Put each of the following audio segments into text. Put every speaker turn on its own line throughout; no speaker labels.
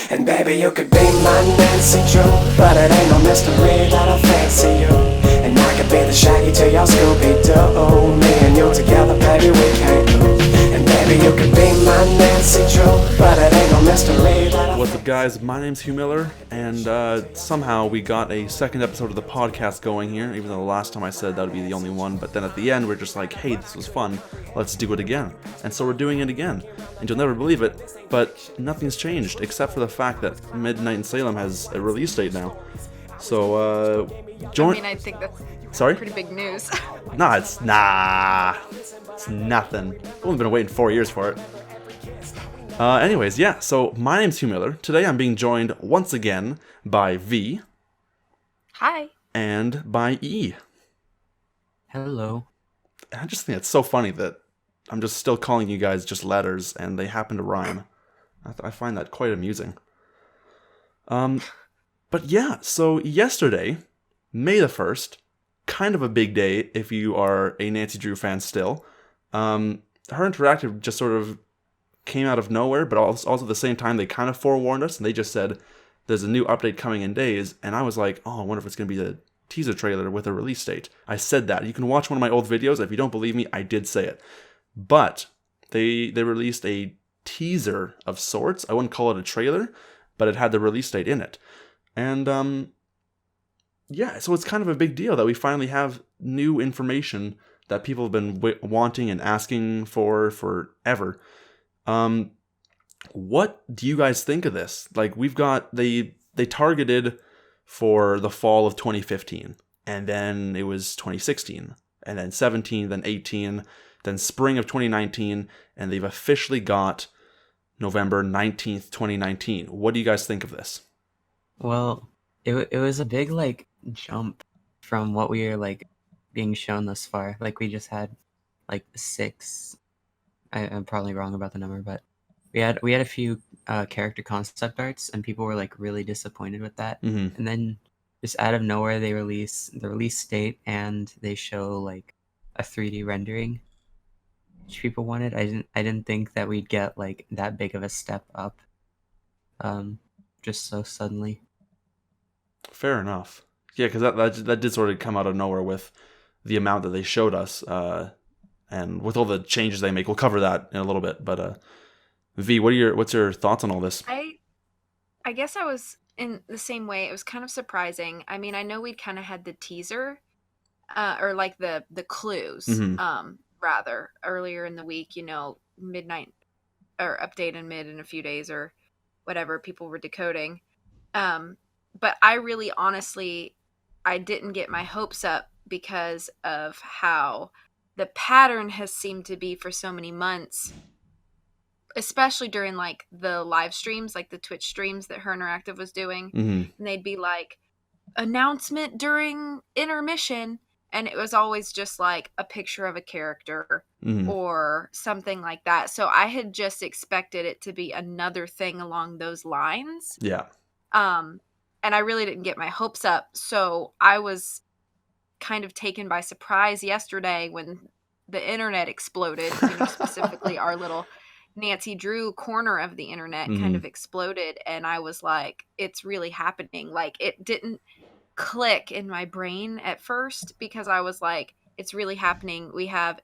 And baby, you could be my Nancy Drew, but it ain't no mystery that I fancy you. And I could be the Shaggy to your Scooby-Doo. Me and you together, baby, we can't lose. And baby, you could be my Nancy Drew, but it ain't no mystery that I...
What's up, guys? My name's Hugh Miller, and somehow we got a second episode of the podcast going here, even though the last time I said that would be the only one. But then at the end, we're just like, hey, this was fun. Let's do it again. And so we're doing it again. And you'll never believe it, but nothing's changed, except for the fact that Midnight in Salem has a release date now. So, join...
I think that's
Sorry?
pretty big news.
It's nothing. I've only been waiting 4 years for it. Anyways, yeah, so my name's Hugh Miller. Today I'm being joined once again by V.
Hi.
And by E.
Hello.
I just think it's so funny that I'm just still calling you guys just letters and they happen to rhyme. I find that quite amusing. But yeah, so yesterday, May the 1st, kind of a big day if you are a Nancy Drew fan still. HeR Interactive just sort of came out of nowhere, but also at the same time they kind of forewarned us, and they just said there's a new update coming in days, and I was like, oh, I wonder if it's going to be the teaser trailer with a release date. I said that. You can watch one of my old videos. If you don't believe me, I did say it. But they released a teaser of sorts. I wouldn't call it a trailer, but it had the release date in it. And yeah, so it's kind of a big deal that we finally have new information that people have been wanting and asking for forever. What do you guys think of this? Like, we've got, they targeted for the fall of 2015, and then it was 2016, and then 17, then 18, then spring of 2019, and they've officially got November 19th, 2019. What do you guys think of this?
Well, it was a big, jump from what we are, being shown thus far. We just had, 6... I'm probably wrong about the number, but we had a few character concept arts, and people were really disappointed with that.
Mm-hmm.
And then just out of nowhere, they release the release date, and they show a 3D rendering, which people wanted. I didn't think that we'd get that big of a step up, just so suddenly.
Fair enough. Yeah, because that did sort of come out of nowhere with the amount that they showed us. And with all the changes they make, we'll cover that in a little bit. But V, what's your thoughts on all this?
I guess I was in the same way. It was kind of surprising. I mean, I know we'd kind of had the teaser, or the clues,
Mm-hmm.
Rather earlier in the week. Midnight or update in a few days or whatever people were decoding. But I really, honestly, I didn't get my hopes up because of how the pattern has seemed to be for so many months, especially during the live streams, the Twitch streams that HeR Interactive was doing.
Mm-hmm.
And they'd be announcement during intermission. And it was always just a picture of a character
Mm-hmm.
or something like that. So I had just expected it to be another thing along those lines.
Yeah.
And I really didn't get my hopes up. So I was kind of taken by surprise yesterday when the internet exploded, specifically our little Nancy Drew corner of the internet kind of exploded. And I was like, it's really happening. It didn't click in my brain at first because I was like, it's really happening. We have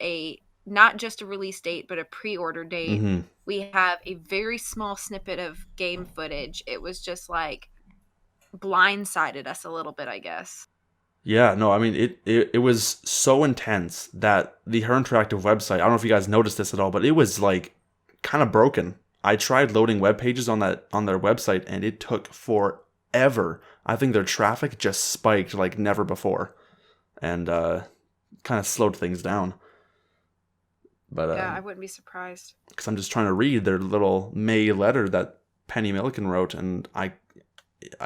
not just a release date, but a pre-order date.
Mm-hmm.
We have a very small snippet of game footage. It was just blindsided us a little bit, I guess.
Yeah, no, I mean, it was so intense that the HeR Interactive website, I don't know if you guys noticed this at all, but it was kind of broken. I tried loading web pages on their website, and it took forever. I think their traffic just spiked like never before, and kind of slowed things down. But
yeah, I wouldn't be surprised.
Because I'm just trying to read their little May letter that Penny Milliken wrote, and I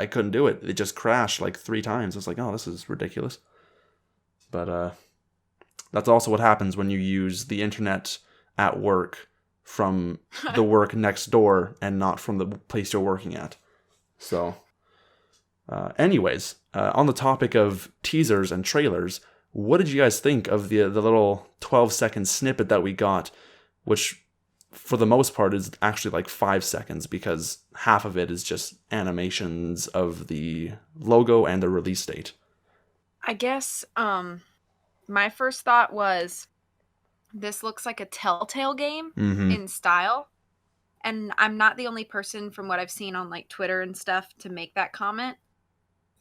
couldn't do it. It just crashed 3 times. I was like, oh, this is ridiculous. But that's also what happens when you use the internet at work from the work next door and not from the place you're working at. So, anyways, on the topic of teasers and trailers, what did you guys think of the little 12-second snippet that we got, which for the most part, is actually like 5 seconds because half of it is just animations of the logo and the release date.
I guess my first thought was this looks like a Telltale game
Mm-hmm.
in style. And I'm not the only person from what I've seen on like Twitter and stuff to make that comment.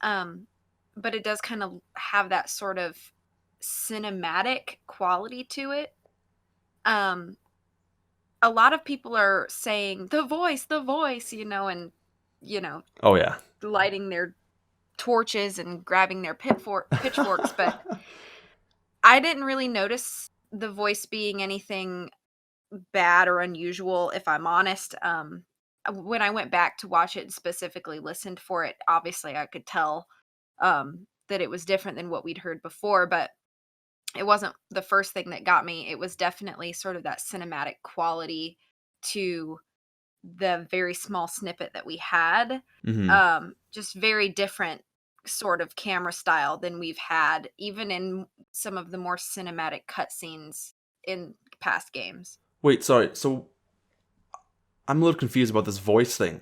But it does kind of have that sort of cinematic quality to it. A lot of people are saying the voice, and
Oh yeah.
lighting their torches and grabbing their pitchforks, but I didn't really notice the voice being anything bad or unusual, if I'm honest. When I went back to watch it and specifically listened for it, obviously I could tell that it was different than what we'd heard before, but it wasn't the first thing that got me. It was definitely sort of that cinematic quality to the very small snippet that we had.
Mm-hmm.
Just very different sort of camera style than we've had, even in some of the more cinematic cutscenes in past games.
Wait, sorry. So I'm a little confused about this voice thing.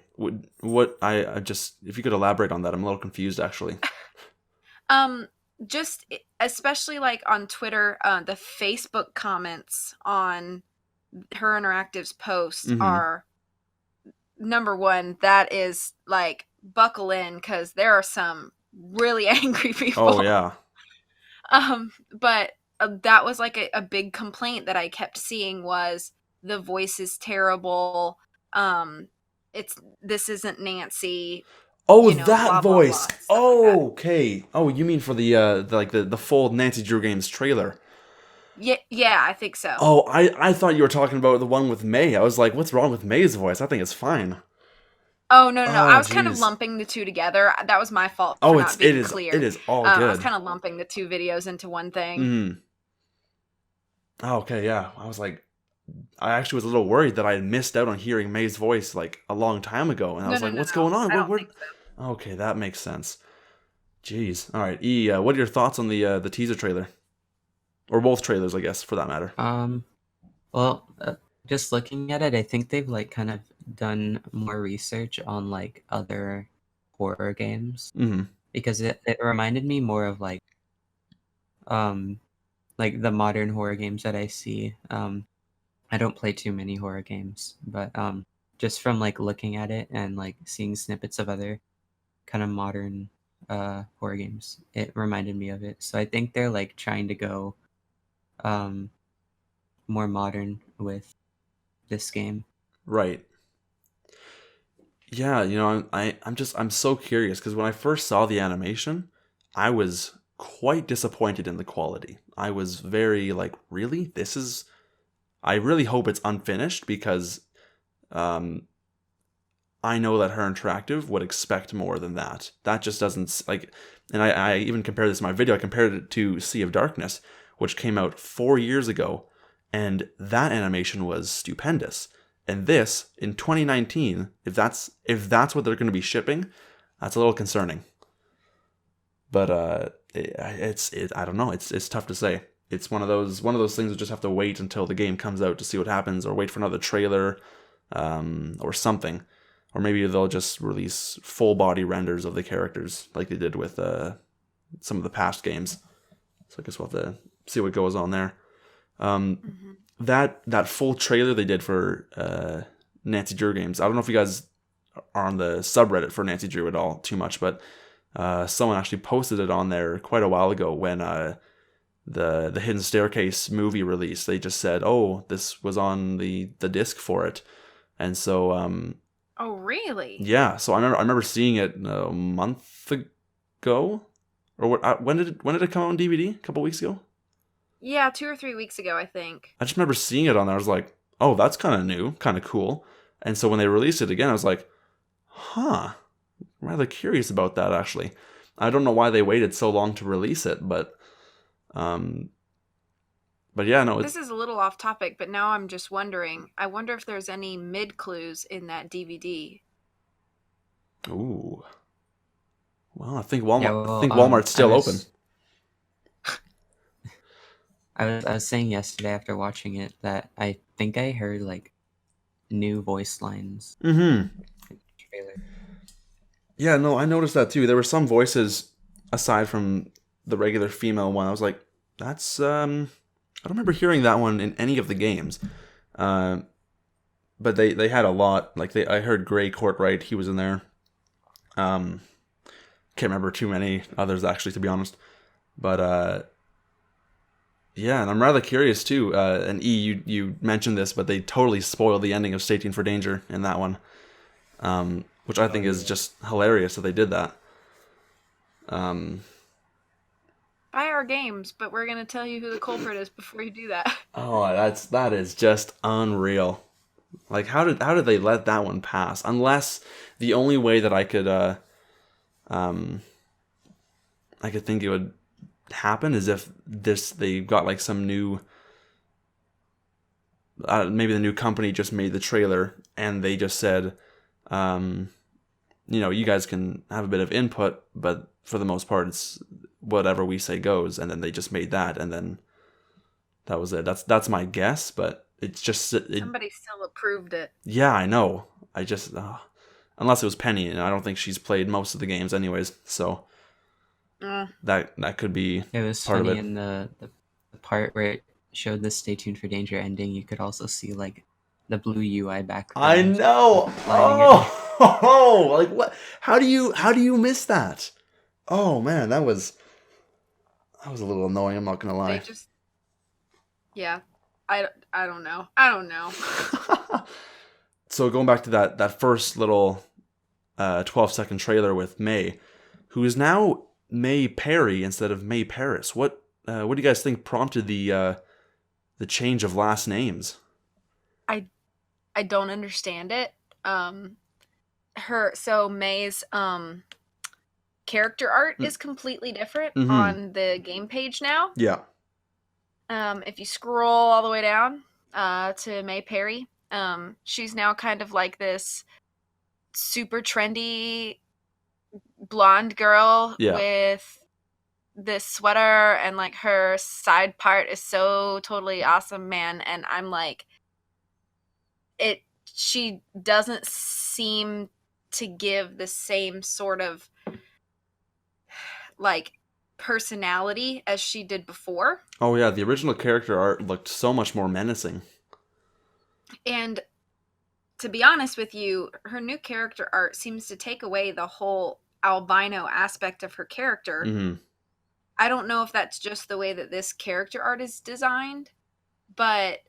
What I just, if you could elaborate on that, I'm a little confused actually.
Just especially like on Twitter, the Facebook comments on HeR Interactive's post
Mm-hmm.
are number one. That is like buckle in because there are some really angry people.
Oh yeah.
But that was like a big complaint that I kept seeing was the voice is terrible. This isn't Nancy.
Oh, that
Blah blah
voice.
blah and stuff like that.
Oh, okay. Oh, you mean for the full Nancy Drew Games trailer?
Yeah, I think so.
Oh, I thought you were talking about the one with May. I was like, what's wrong with May's voice? I think it's fine.
Oh no. I
Oh,
was kind of
jeez.
lumping the two together. That was my fault for
Oh,
not
it
being
is
clear.
it is all
I was
good.
kind of lumping the two videos into one thing.
Mm. Oh, okay, yeah. I was like, I actually was a little worried that I had missed out on hearing May's voice like a long time ago, and I was like, what's going on?
I don't think so.
Okay, that makes sense. Jeez. All right, E. What are your thoughts on the teaser trailer, or both trailers, I guess, for that matter?
Well, just looking at it, I think they've like kind of done more research on like other horror games
Mm-hmm.
because it reminded me more of like the modern horror games that I see. I don't play too many horror games, but just from like looking at it and like seeing snippets of other kind of modern horror games, it reminded me of it. So I think they're like trying to go more modern with this game.
Right. Yeah, I'm so curious because when I first saw the animation, I was quite disappointed in the quality. I was very like, really? I really hope it's unfinished because I know that HeR Interactive would expect more than that. That just doesn't like, and I even compared this in my video. I compared it to Sea of Darkness, which came out 4 years ago, and that animation was stupendous. And this in 2019, if that's what they're going to be shipping, that's a little concerning. But I don't know. It's tough to say. It's one of those things that just have to wait until the game comes out to see what happens, or wait for another trailer, or something, or maybe they'll just release full body renders of the characters like they did with some of the past games. So I guess we'll have to see what goes on there. That full trailer they did for Nancy Drew Games. I don't know if you guys are on the subreddit for Nancy Drew at all too much, but someone actually posted it on there quite a while ago when the Hidden Staircase movie release. They just said, "Oh, this was on the disc for it," and so
Oh, really?
yeah. So I remember seeing it a month ago, or when did it come out on DVD? A couple weeks ago.
Yeah, 2 or 3 weeks ago, I think.
I just remember seeing it on there. I was like, "Oh, that's kind of new, kind of cool." And so when they released it again, I was like, "Huh." I'm rather curious about that, actually. I don't know why they waited so long to release it, but yeah, no.
This is a little off topic, but now I'm just wondering. I wonder if there's any mid clues in that DVD.
Ooh. Well, I think
Yeah,
Walmart's still open.
I was saying yesterday after watching it that I think I heard like new voice lines
Mm-hmm.
in the trailer.
Yeah, no, I noticed that too. There were some voices aside from the regular female one. I was like, that's I don't remember hearing that one in any of the games. Uh, but they had a lot. Like I heard Gray Courtright, he was in there. Um, can't remember too many others actually, to be honest. But yeah, and I'm rather curious too. And E, you mentioned this, but they totally spoiled the ending of Stay Tuned for Danger in that one, which I think is just hilarious that they did that.
Buy our games, but we're gonna tell you who the culprit is before you do that.
Oh, that is just unreal. Like how did they let that one pass? Unless the only way that um I could think it would happen is if they got like some new maybe the new company just made the trailer and they just said you guys can have a bit of input, but for the most part it's whatever we say goes, and then they just made that, and then that was it. That's my guess, but it's just
Somebody still approved it.
yeah, I know. I just unless it was Penny, and I don't think she's played most of the games anyways, so that could be
It was
part
funny
of it.
in the part where it showed the Stay Tuned for Danger ending. You could also see like the blue UI background.
I know.
lining it.
Oh, like what? How do you miss that? Oh man, that was a little annoying. I'm not gonna
They
lie.
just, yeah, I don't know. I don't know.
So going back to that first little 12-second trailer with May, who is now May Parry instead of May Paris. What do you guys think prompted the change of last names?
I don't understand it. May's character art is completely different
Mhm.
on the game page now.
Yeah.
If you scroll all the way down to May Parry, she's now kind of like this super trendy blonde girl
Yeah.
with this sweater, and like her side part is so totally awesome, man. And I'm like, she doesn't seem to give the same sort of like personality as she did before.
Oh yeah, the original character art looked so much more menacing.
And to be honest with you, her new character art seems to take away the whole albino aspect of her character.
Mm-hmm.
I don't know if that's just the way that this character art is designed, but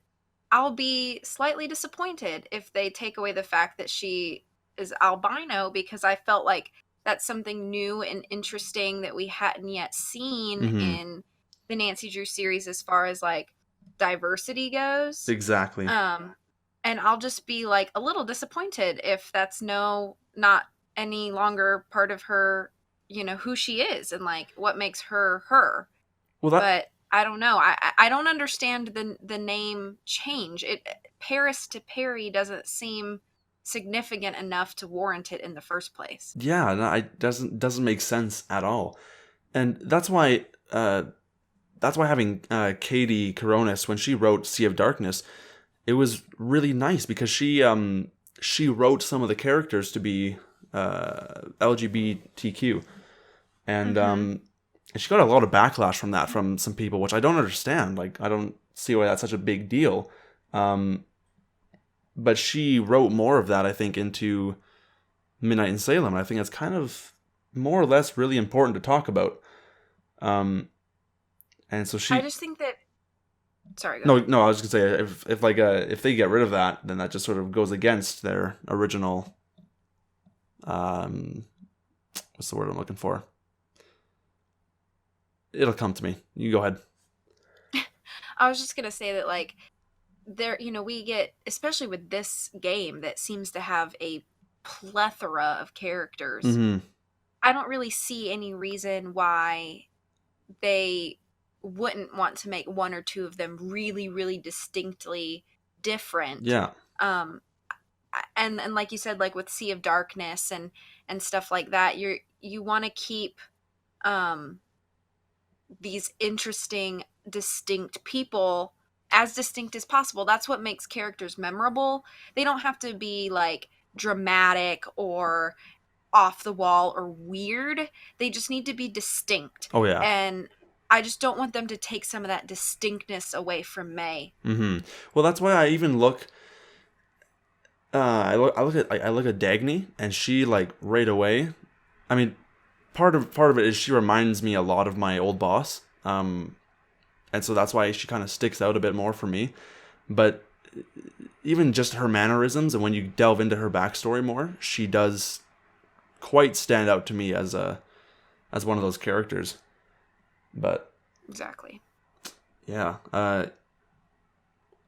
I'll be slightly disappointed if they take away the fact that she is albino, because I felt like that's something new and interesting that we hadn't yet seen in the Nancy Drew series as far as like diversity goes.
Exactly.
And I'll just be like a little disappointed if that's not any longer part of her, who she is and like what makes her her.
Well,
But I don't know. I don't understand the name change. Paris to Parry doesn't seem significant enough to warrant it in the first place.
yeah, no, it doesn't make sense at all, and that's why having Katie Coronis, when she wrote Sea of Darkness, it was really nice because she wrote some of the characters to be LGBTQ, and she got a lot of backlash from that from some people, which I don't understand. Like, I don't see why that's such a big deal. But she wrote more of that, I think, into Midnight in Salem. And I think that's kind of more or less really important to talk about. And so
I just think that. Sorry. Go ahead.
No, I was gonna say if they get rid of that, then that just sort of goes against their original. What's the word I'm looking for? It'll come to me. You go ahead.
I was just gonna say that like we get, especially with this game that seems to have a plethora of characters.
Mm-hmm.
I don't really see any reason why they wouldn't want to make one or two of them really, really distinctly different.
Yeah.
And like you said, like with Sea of Darkness and stuff like that, you want to keep these interesting, distinct people as distinct as possible. That's what makes characters memorable. They don't have to be like dramatic or off the wall or weird. They just need to be distinct.
Oh yeah.
And I just don't want them to take some of that distinctness away from May.
Well, that's why I even look. I look at Dagny, and she like right away. I mean, part of it is she reminds me a lot of my old boss. And so that's why she kind of sticks out a bit more for me. But even just her mannerisms, and when you delve into her backstory more, she does quite stand out to me as one of those characters. But
Exactly.
yeah,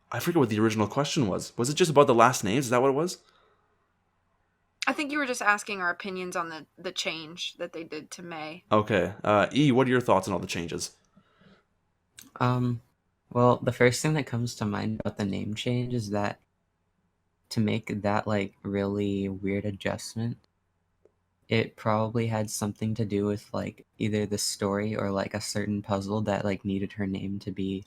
I forget what the original question was. Was it just about the last names? Is that what it was?
I think you were just asking our opinions on the change that they did to May.
Okay. E, what are your thoughts on all the changes?
Well, the first thing that comes to mind about the name change is that to make that like really weird adjustment, it probably had something to do with like either the story or like a certain puzzle that like needed her name to be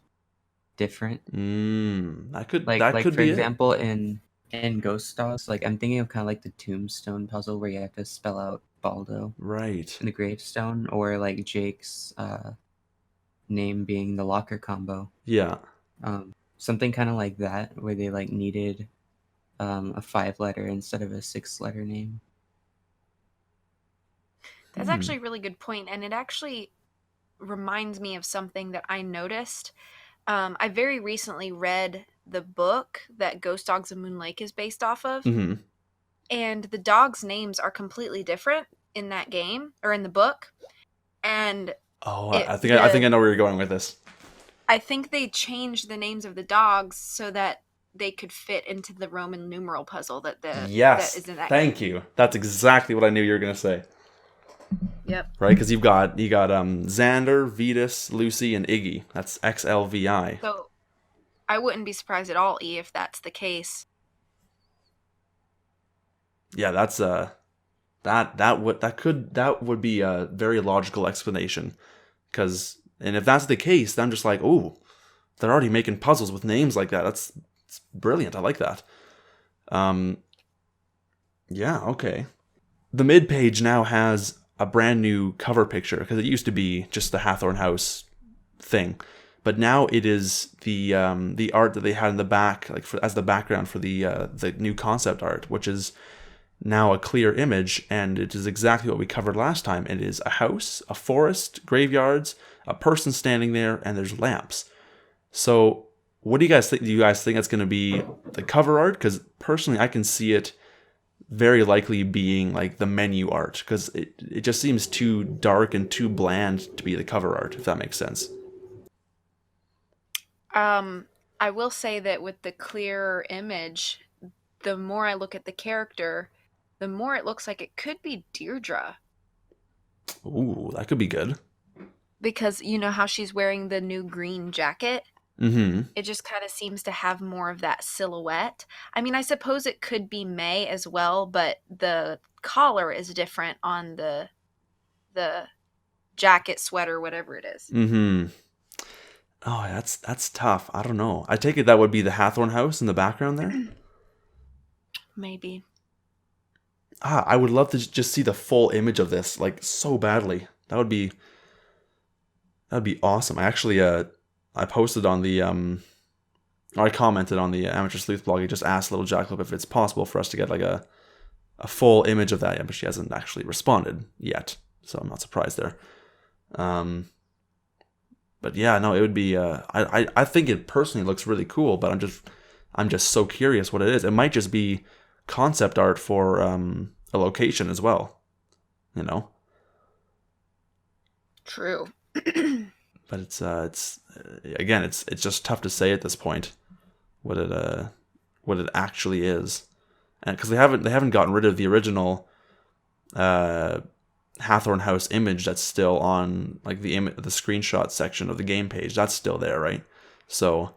different.
That could
Like
for
for example, in Ghost Dogs, like I'm thinking of kind of like the Tombstone puzzle where you have to spell out Baldo
right
in the gravestone, or like Jake's name being the locker combo.
Yeah.
Something kind of like that, where they like needed a 5-letter instead of a 6-letter name.
That's actually a really good point, and it actually reminds me of something that I noticed. I very recently read the book that Ghost Dogs of Moon Lake is based off of, and the dogs' names are completely different in that game or in the book. And
I think I know where you're going with this.
I think they changed the names of the dogs so that they could fit into the Roman numeral puzzle that
yes.
that is in that
Thank
game.
you. That's exactly what I knew you were gonna say.
Yep.
Right, because you got Xander, Vetus, Lucy, and Iggy. That's XLVI.
So I wouldn't be surprised at all, E, if that's the case.
Yeah, that's that would be a very logical explanation. And if that's the case, then I'm just like, oh, they're already making puzzles with names like that. It's brilliant. I like that. Yeah, okay. The mid page now has a brand new cover picture, because it used to be just the Hathorn House thing, but now it is the art that they had in the back, like as the background for the new concept art, which is now a clear image, and it is exactly what we covered last time. It is a house, a forest, graveyards, a person standing there, and there's lamps. So what do you guys think? Do you guys think that's going to be the cover art? Because personally, I can see it very likely being like the menu art, because it just seems too dark and too bland to be the cover art, if that makes sense.
I will say that with the clearer image, the more I look at the character, the more it looks like it could be Deirdre.
Ooh, that could be good.
Because you know how she's wearing the new green jacket?
Mm-hmm.
It just kind of seems to have more of that silhouette. I mean, I suppose it could be May as well, but the collar is different on the jacket, sweater, whatever it is.
Mm-hmm. Oh, that's tough. I don't know. I take it that would be the Hathorn House in the background there?
Maybe.
I would love to just see the full image of this, like, so badly. That'd be awesome. I actually I posted on the or I commented on the Amateur Sleuth blog. I just asked Little Jackalope if it's possible for us to get like a full image of that yet, but she hasn't actually responded yet, so I'm not surprised there. But yeah, no, it would be. I think it personally looks really cool, but I'm just so curious what it is. It might just be concept art for a location as well, you know.
True.
But it's again, it's just tough to say at this point what it actually is, and because they haven't gotten rid of the original Hathorn House image that's still on like the screenshot section of the game page. That's still there, right? So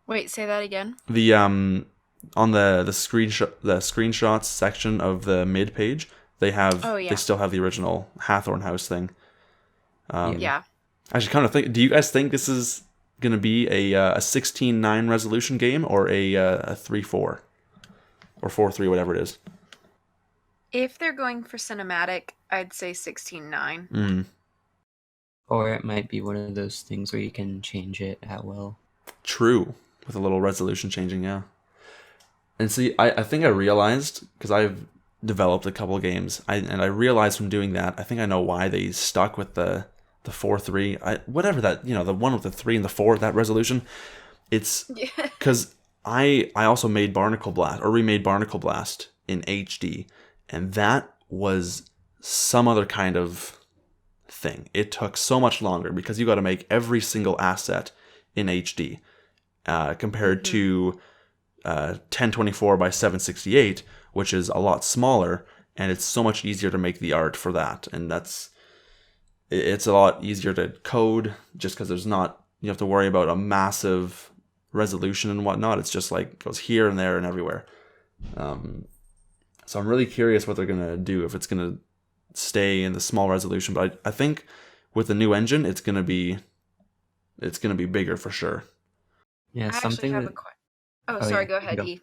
wait, say that again.
The on the screenshots section of the mid page, they still have the original Hathorn House thing.
Yeah.
I should kind of think. Do you guys think this is going to be a 16:9 resolution game or a 3:4 or 4:3, whatever it is?
If they're going for cinematic, I'd say 16:9.
Mm,
Or it might be one of those things where you can change it at will.
true, with a little resolution changing, yeah. And see, I think I realized, because I've developed a couple of games, and I realized from doing that, I think I know why they stuck with the 4:3, whatever that, the one with the 3 and the 4, that resolution. It's
Yeah.
because I also made Barnacle Blast, or remade Barnacle Blast in HD, and that was some other kind of thing. It took so much longer because you got to make every single asset in HD, compared to 1024 by 768, which is a lot smaller, and it's so much easier to make the art for that. And it's a lot easier to code just because you have to worry about a massive resolution and whatnot. It's just like goes here and there and everywhere. So I'm really curious what they're gonna do, if it's gonna stay in the small resolution. But I think with the new engine, it's gonna be bigger for sure.
Yeah,
I actually
something
have
that.
a question. Oh,
Oh
sorry.
yeah,
Go ahead,
go.
E.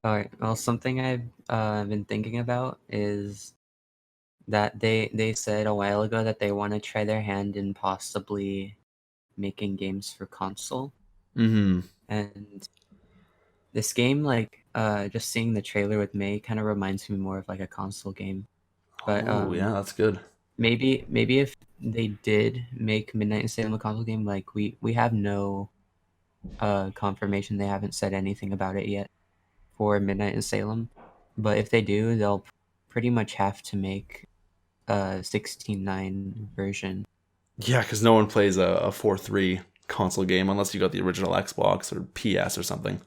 All right. Well, something I've been thinking about is that they said a while ago that they want to try their hand in possibly making games for console.
Mm-hmm.
And this game, like, just seeing the trailer with May kind of reminds me more of like a console game. But
Oh yeah, that's good.
maybe if they did make Midnight in Salem a console game, like we have no confirmation. They haven't said anything about it yet for Midnight in Salem. But if they do, they'll pretty much have to make a 16:9 version.
Yeah, because no one plays a 4:3 console game unless you got the original Xbox or PS or something.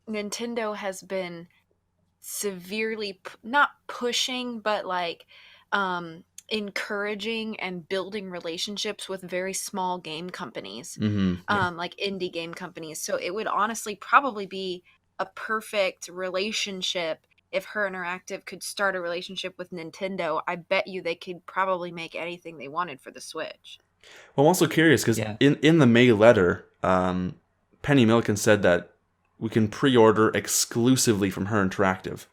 Nintendo has been severely not pushing, but like encouraging and building relationships with very small game companies,
Mm-hmm. Yeah.
like indie game companies. So it would honestly probably be a perfect relationship if Her Interactive could start a relationship with Nintendo. I bet you they could probably make anything they wanted for the Switch.
Well, I'm also curious because
Yeah.
in the May letter, Penny Milliken said that we can pre-order exclusively from Her Interactive,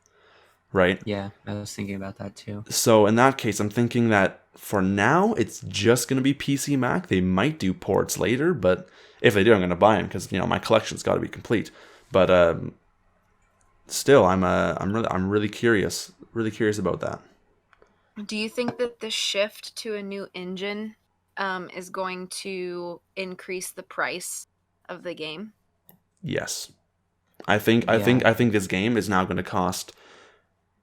right?
Yeah, I was thinking about that too.
So in that case, I'm thinking that for now, it's just going to be PC Mac. They might do ports later, but if they do, I'm going to buy them because my collection's got to be complete. But still, I'm really curious about that.
Do you think that the shift to a new engine is going to increase the price of the game?
Yes, I think this game is now going to cost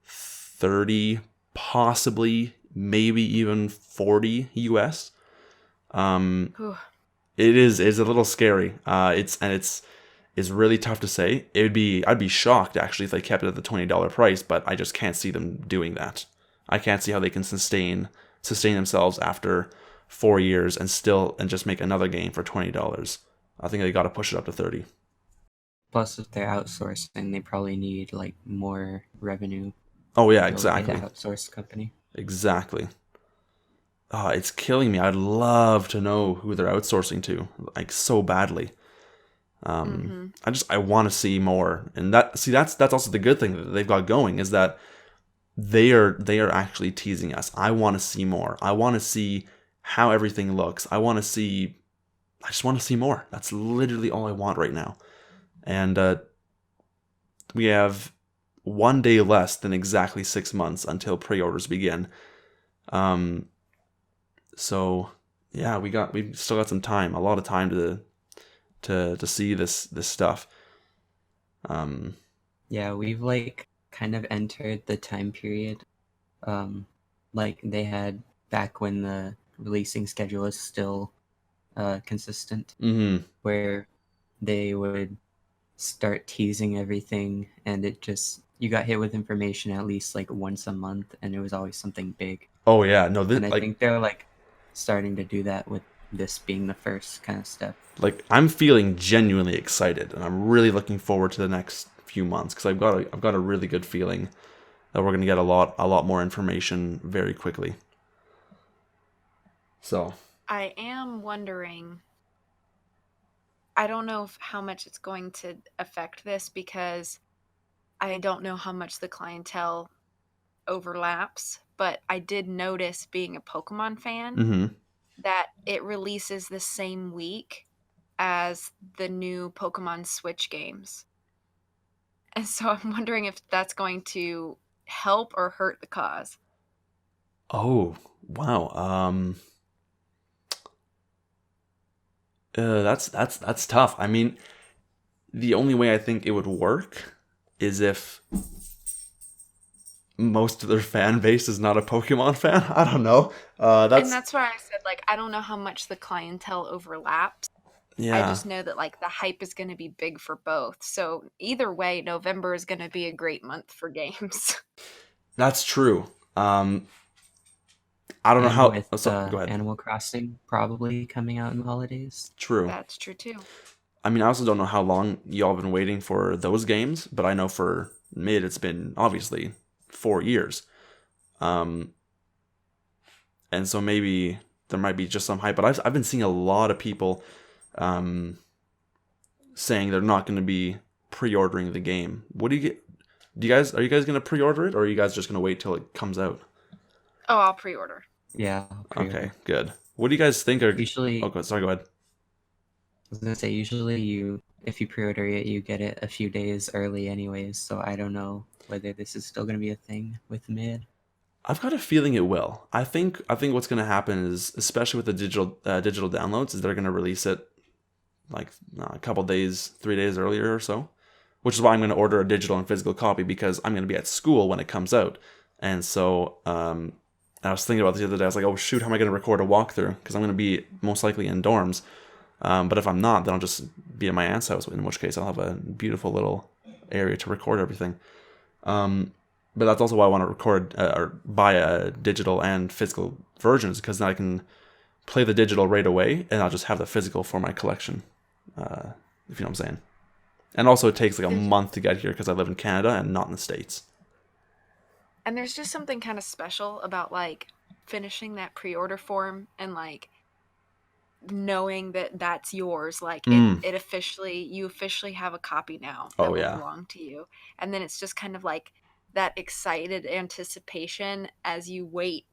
30, possibly maybe even 40 US.
Whew.
It's a little scary. It's really tough to say. I'd be shocked actually if they kept it at the $20 price, but I just can't see them doing that. I can't see how they can sustain themselves after 4 years and just make another game for $20. I think they got to push it up to 30.
Plus, if they're outsourcing, they probably need like more revenue.
Oh yeah,
to pay
exactly.
the outsourced company.
Exactly. Oh, it's killing me. I'd love to know who they're outsourcing to, like so badly. I want to see more, and that's also the good thing that they've got going is that they are actually teasing us. I want to see more. I want to see how everything looks. I just want to see more. That's literally all I want right now. And we have 1 day less than exactly 6 months until pre-orders begin. So yeah, we still got some time, a lot of time to see this stuff.
Yeah, we've like kind of entered the time period, like they had back when the releasing schedule was still consistent, where they would start teasing everything, and you got hit with information at least like once a month, and it was always something big.
Oh yeah, no,
And I think they're like starting to do that with this being the first kind of step.
Like I'm feeling genuinely excited, and I'm really looking forward to the next few months because I've got a really good feeling that we're gonna get a lot more information very quickly. So,
I am wondering, I don't know how much it's going to affect this because I don't know how much the clientele overlaps, but I did notice being a Pokemon fan
hmm
that it releases the same week as the new Pokemon Switch games. And so I'm wondering if that's going to help or hurt the cause.
oh, wow. That's tough. I mean, the only way I think it would work is if most of their fan base is not a Pokemon fan. I don't know.
And
That's
that's why I said, like, I don't know how much the clientele overlaps. I
yeah,
just know that, like, the hype is going to be big for both. So either way, November is going to be a great month for games.
that's true. Um, I don't know
And
how.
with
Oh, so, go ahead.
Animal Crossing probably coming out in the holidays.
True.
That's true too.
I mean, I also don't know how long y'all been waiting for those games, but I know for mid, it's been obviously 4 years. Um, and so maybe there might be just some hype, but I've been seeing a lot of people um, saying they're not going to be pre-ordering the game. What do you get? Are you guys going to pre-order it, or are you guys just going to wait till it comes out?
Oh, I'll pre-order.
Yeah,
Okay,
pre-order.
good. What do you guys think are? Oh,
Usually,
sorry. Go ahead.
I was gonna say usually if you pre-order it, you get it a few days early anyways. So I don't know whether this is still gonna be a thing with mid.
I've got a feeling it will. I think what's going to happen is, especially with the digital downloads, is they're going to release it like a couple days, 3 days earlier or so. Which is why I'm going to order a digital and physical copy because I'm going to be at school when it comes out. And so I was thinking about this the other day. I was like, oh shoot, how am I going to record a walkthrough? Because I'm going to be most likely in dorms. But if I'm not, then I'll just be at my aunt's house. In which case, I'll have a beautiful little area to record everything. But that's also why I want to record or buy a digital and physical versions because then I can play the digital right away and I'll just have the physical for my collection. If you know what I'm saying. And also, it takes like a month to get here because I live in Canada and not in the States.
And there's just something kind of special about, like, finishing that pre-order form and, like, knowing that that's yours. Like,
Mm.
you officially have a copy now that
Oh
will
yeah.
belong to you. And then it's just kind of like that excited anticipation as you wait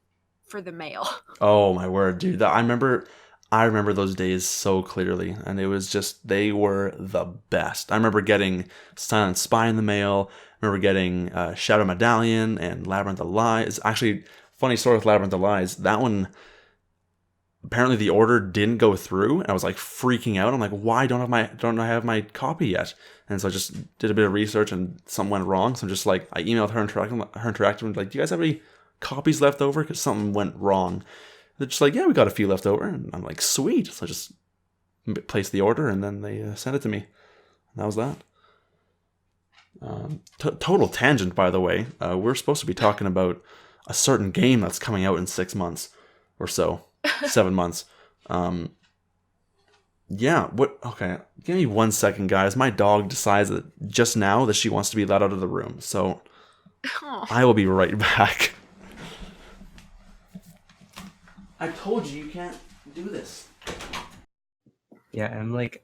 for the mail.
Oh my word, dude. I remember those days so clearly, and it was just they were the best. I remember getting Silent Spy in the mail. I remember getting Shadow Medallion and Labyrinth of Lies. Actually, funny story with Labyrinth of Lies. That one apparently the order didn't go through, and I was like freaking out. I'm like, why don't I have my copy yet? And so I just did a bit of research, and something went wrong. So I'm just like, I emailed her interactive, and like, do you guys have any copies left over? Because something went wrong. They're just like, yeah, we got a few left over, and I'm like, sweet. So I just placed the order, and then they sent it to me. And that was that. Total tangent, by the way. We're supposed to be talking about a certain game that's coming out in 6 months or so, 7 months. Yeah. What? Okay. Give me 1 second, guys. My dog decides that just now that she wants to be let out of the room, so
Oh,
I will be right back. I told you can't do this.
Yeah, I'm like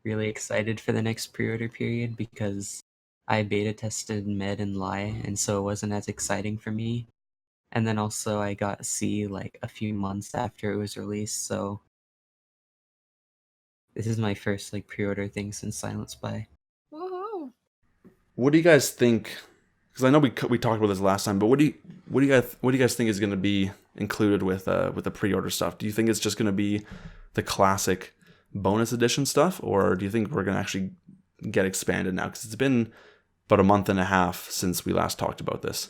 really excited for the next pre-order period because I beta tested Med and Lie, and so it wasn't as exciting for me. And then also I got C like a few months after it was released, so this is my first like pre-order thing since Silent Spy.
woohoo.
What do you guys think? Because I know we talked about this last time, but what do you guys think is going to be included with the pre-order stuff? Do you think it's just going to be the classic bonus edition stuff, or do you think we're going to actually get expanded now? Because it's been about a month and a half since we last talked about this.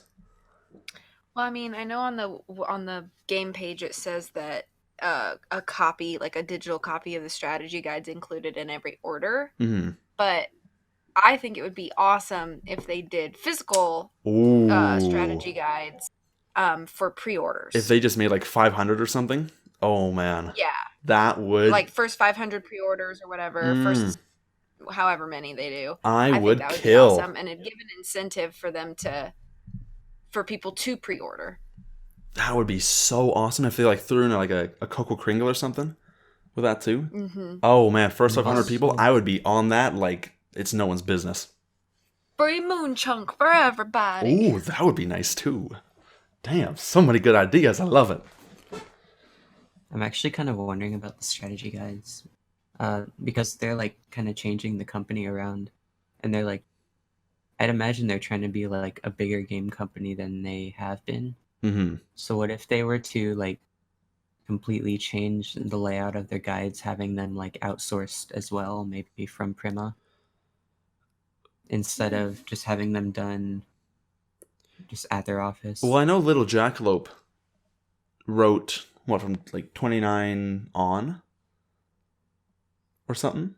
Well, I mean, I know on the game page it says that a copy, like a digital copy of the strategy guide's included in every order,
Mm-hmm.
but I think it would be awesome if they did physical
Ooh.
strategy guides for
If
pre-orders.
they just made like 500 or something, oh man,
Yeah,
that would.
like first 500 pre-orders or whatever,
Mm,
first however many they do.
I
I think
would
that would be
kill.
awesome, and it'd give an incentive for people to pre-order.
That would be so awesome if they like threw in like a Coco Kringle or something with that too.
Mm-hmm.
Oh man, first 500
Yes.
people, I would be on that like it's no one's business.
Free moon chunk for everybody.
Ooh, that would be nice too. Damn, so many good ideas. I love it.
I'm actually kind of wondering about the strategy guides, because they're like kind of changing the company around, and they're like, I'd imagine they're trying to be like a bigger game company than they have been.
Mm-hmm.
So what if they were to like completely change the layout of their guides, having them like outsourced as well, maybe from Prima, instead of just having them done just at their office?
Well, I know Little Jackalope wrote what from like 29 on or something.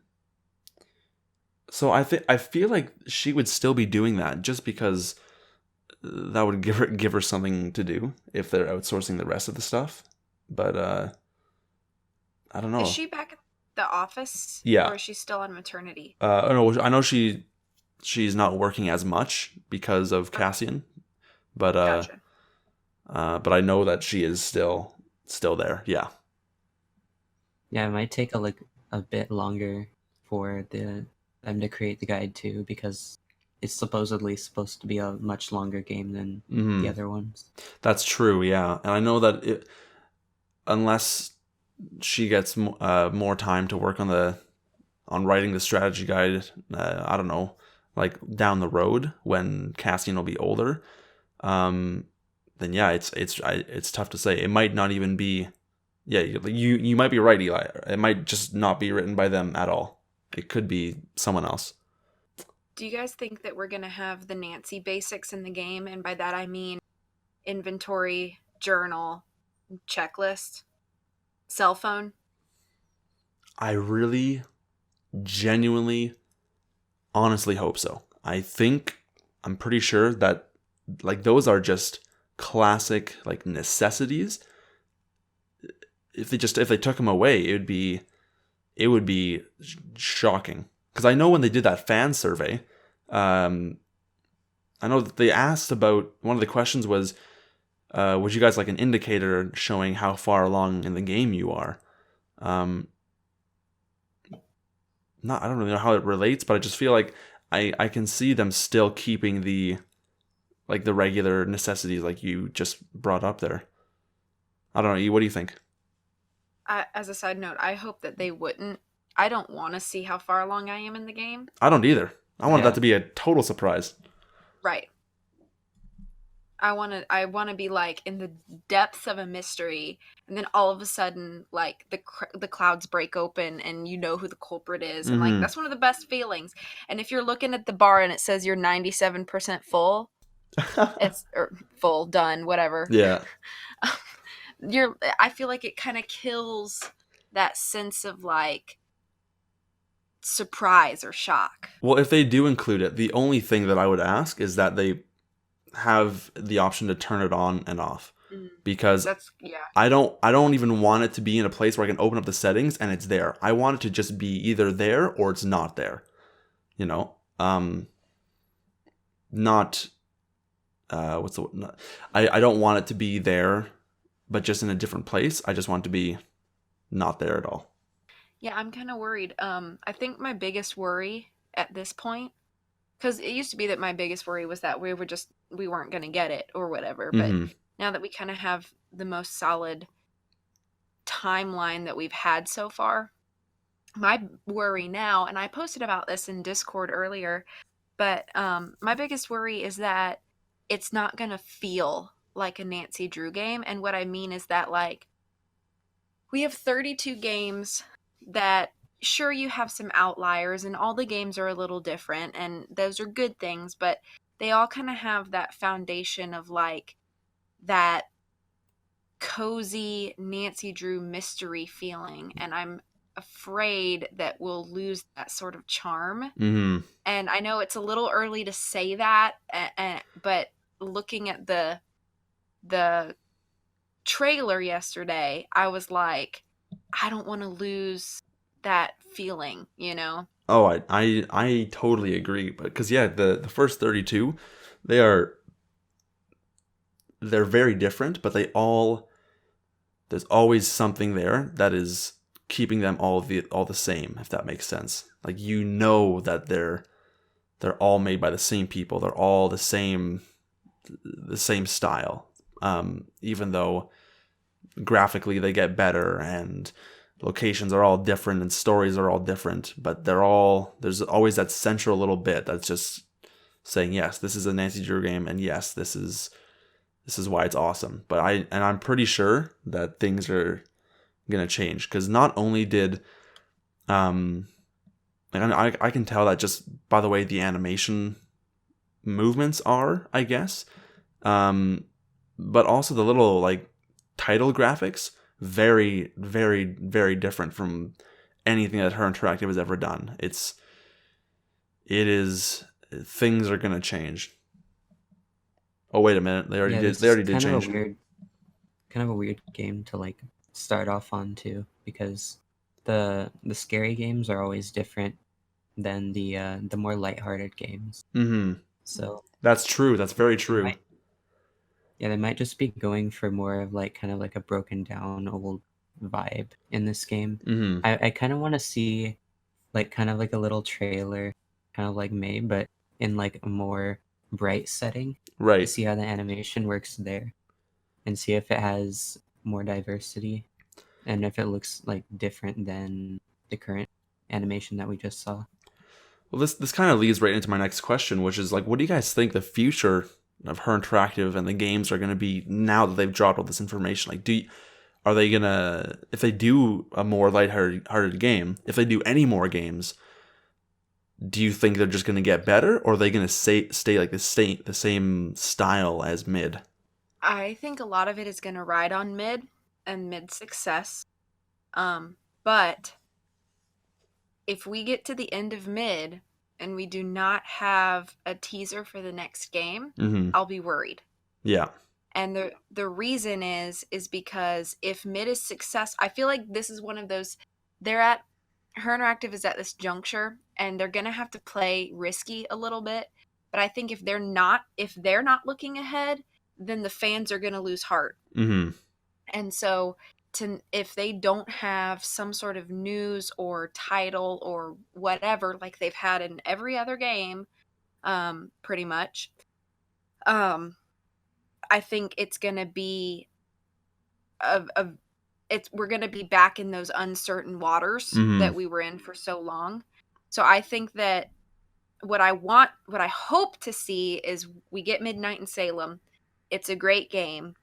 So I feel like she would still be doing that just because that would give her something to do if they're outsourcing the rest of the stuff. But I don't know.
Is she back at the office?
Yeah.
Or is she still on maternity?
No, I know she's not working as much because of Cassian, but
Gotcha.
but I know that she is still there. Yeah.
Yeah, it might take a bit longer for them to create the guide too, because it's supposedly supposed to be a much longer game than
Mhm.
the other ones.
That's true, yeah. And I know that unless she gets more time to work on writing the strategy guide, I don't know, like down the road when Cassian will be older, then yeah, it's tough to say. It might not even be. Yeah, you might be right, Eli. It might just not be written by them at all. It could be someone else.
Do you guys think that we're going to have the Nancy basics in the game? And by that I mean inventory, journal, checklist, cell phone?
I really, genuinely, honestly hope so. I'm pretty sure that like those are just classic like necessities. If they took them away, it would be shocking. Because I know when they did that fan survey, I know that they asked about, one of the questions was, would you guys like an indicator showing how far along in the game you are? I don't really know how it relates, but I just feel like I can see them still keeping the regular necessities like you just brought up there. I don't know. What do you think?
As a side note, I hope that they wouldn't. I don't want to see how far along I am in the game.
I don't either. I wanted
Yeah.
that to be a total surprise.
Right. I want to be like in the depths of a mystery, and then all of a sudden like the clouds break open and you know who the culprit is, and like
Mhm.
that's one of the best feelings. And if you're looking at the bar and it says you're 97% full, it's or full, done, whatever.
Yeah.
I feel like it kind of kills that sense of like surprise or shock.
Well, if they do include it, the only thing that I would ask is that they have the option to turn it on and off. Because
That's yeah.
I don't even want it to be in a place where I can open up the settings and it's there. I want it to just be either there or it's not there. You know? Not what's the not, I don't want it to be there but just in a different place. I just want it to be not there at all.
Yeah, I'm kind of worried. I think my biggest worry at this point, because it used to be that my biggest worry was that we weren't going to get it or whatever. But
Mhm.
now that we kind of have the most solid timeline that we've had so far, my worry now, and I posted about this in Discord earlier, but my biggest worry is that it's not going to feel like a Nancy Drew game. And what I mean is that like we have 32 games that sure you have some outliers and all the games are a little different and those are good things, but they all kind of have that foundation of like that cozy Nancy Drew mystery feeling, and I'm afraid that we'll lose that sort of charm.
Mhm.
And I know it's a little early to say that, but looking at the trailer yesterday, I was like, I don't want to lose that feeling, you know?
Oh, I totally agree. But because yeah, the first 32, they are they're very different, but there's always something there that is keeping them all the same, if that makes sense. Like, you know that they're all made by the same people. They're all the same style. Even though graphically they get better and locations are all different and stories are all different, but there's always that central little bit that's just saying, yes, this is a Nancy Drew game, and yes, this is why it's awesome. But I'm pretty sure that things are gonna change, because not only did and I can tell that just by the way the animation movements are, I guess, but also the little like title graphics, very, very, very different from anything that HeR Interactive has ever done. Things are gonna change. Oh, wait a minute, they already did change.
Kind of a weird game to like start off on too, because the scary games are always different than the more lighthearted games.
Mm-hmm.
So
that's true. That's very true.
They might just be going for more of like kind of like a broken down old vibe in this game.
Mm-hmm.
I kind of want to see like kind of like a little trailer, kind of like May, but in like a more bright setting.
Right.
To see how the animation works there, and see if it has more diversity, and if it looks like different than the current animation that we just saw.
Well, this kind of leads right into my next question, which is like, what do you guys think the future of HeR Interactive and the games are going to be now that they've dropped all this information? Like, are they gonna, if they do a more lighthearted game, if they do any more games, do you think they're just going to get better, or are they going to stay like the same style as mid?
I think a lot of it is going to ride on mid and mid success. But if we get to the end of mid and we do not have a teaser for the next game,
Mm-hmm.
I'll be worried.
Yeah.
And the reason is because if mid is success, I feel like this is one of those, HeR Interactive is at this juncture and they're going to have to play risky a little bit. But I think if they're not looking ahead, then the fans are going to lose heart.
Mm-hmm.
And so if they don't have some sort of news or title or whatever, like they've had in every other game, pretty much, I think it's going to be we're going to be back in those uncertain waters that we were in for so long. So I think that what I hope to see is we get Midnight in Salem. It's a great game,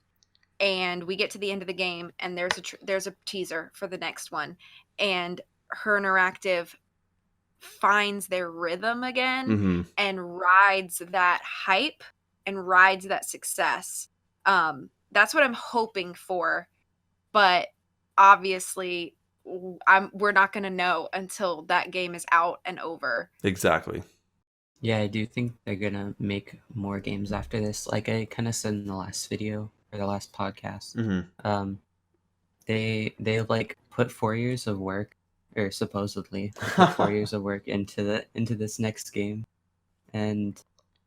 and we get to the end of the game, and there's a teaser for the next one, and HeR Interactive finds their rhythm again and rides that hype and rides that success. That's what I'm hoping for, but obviously we're not going to know until that game is out and over.
Exactly.
Yeah, I do think they're gonna make more games after this. Like I kind of said in the last video or the last podcast, they like put 4 years of work, or supposedly put 4 years of work into this next game, and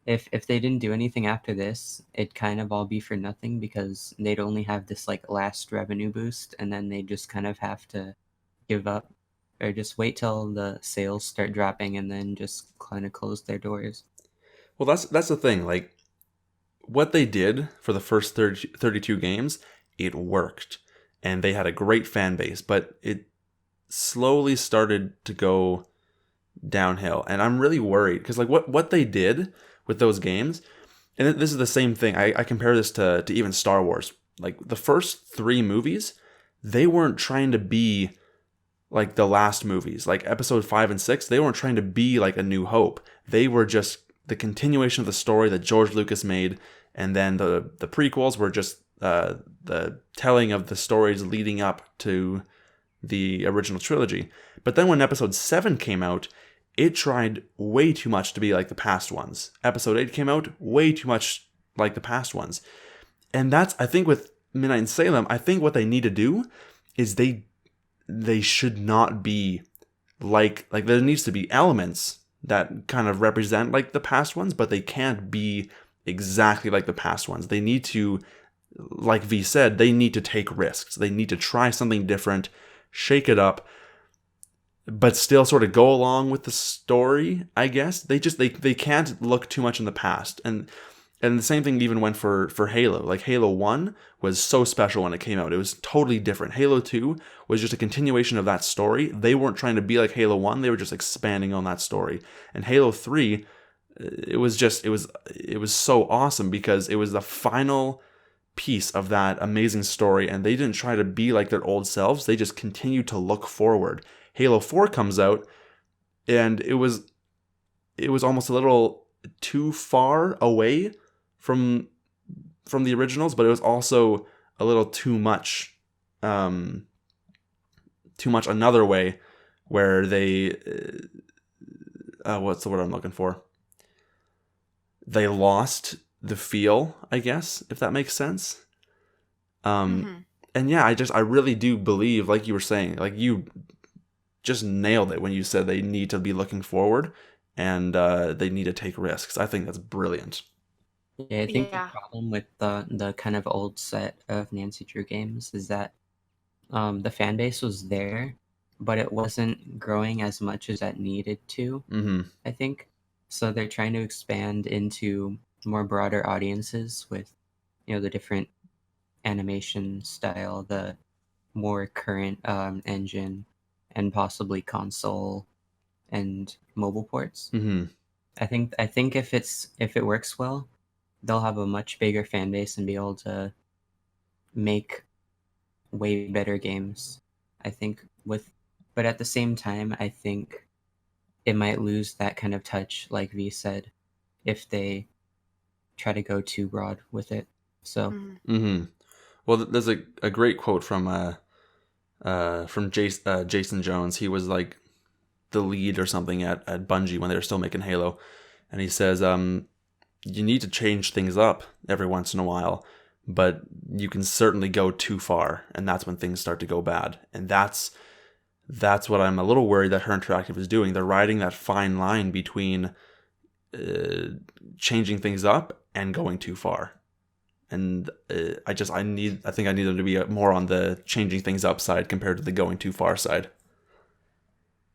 if they didn't do anything after this, it'd kind of all be for nothing, because they'd only have this like last revenue boost, and then they just kind of have to give up, or just wait till the sales start dropping and then just kind of close their doors.
Well, that's the thing. Like, what they did for the first 32 games, it worked. And they had a great fan base, but it slowly started to go downhill. And I'm really worried, because like what they did with those games, and this is the same thing. I compare this to even Star Wars. Like, the first 3 movies, they weren't trying to be like the last movies, like episode 5 and 6, they weren't trying to be like A New Hope. They were just the continuation of the story that George Lucas made, and then the prequels were just the telling of the stories leading up to the original trilogy. But then when episode 7 came out, it tried way too much to be like the past ones. Episode 8 came out, way too much like the past ones. And that's, I think, with Midnight in Salem, I think what they need to do is they should not be like there needs to be elements that kind of represent like the past ones, but they can't be exactly like the past ones. They need to like V said, they need to take risks. They need to try something different, shake it up, but still sort of go along with the story, I guess. They can't look too much in the past. And the same thing even went for Halo. Like Halo 1 was so special when it came out. It was totally different. Halo 2 was just a continuation of that story. They weren't trying to be like Halo 1, they were just expanding on that story. And Halo 3, it was so awesome because it was the final piece of that amazing story, and they didn't try to be like their old selves. They just continued to look forward. Halo 4 comes out, and it was almost a little too far away from the originals, but it was also a little too much another way, where they what's the word I'm looking for? They lost the feel, I guess, if that makes sense. And yeah, I really do believe, like you were saying, like you just nailed it when you said they need to be looking forward and they need to take risks. I think that's brilliant.
Yeah, I think the
Yeah.
problem with the kind of old set of Nancy Drew games is that the fan base was there, but it wasn't growing as much as it needed to, I think. So they're trying to expand into more broader audiences with, the different animation style, the more current engine, and possibly console and mobile ports. I think if it works well, they'll have a much bigger fan base and be able to make way better games. I think but at the same time, I think it might lose that kind of touch, like V said, if they try to go too broad with it. So
Well, there's a great quote from Jason Jones. He was like the lead or something at Bungie when they were still making Halo, and he says, you need to change things up every once in a while, but you can certainly go too far, and that's when things start to go bad. And that's what I'm a little worried that HeR Interactive is doing. They're riding that fine line between changing things up and going too far. And I think I need them to be more on the changing things up side compared to the going too far side.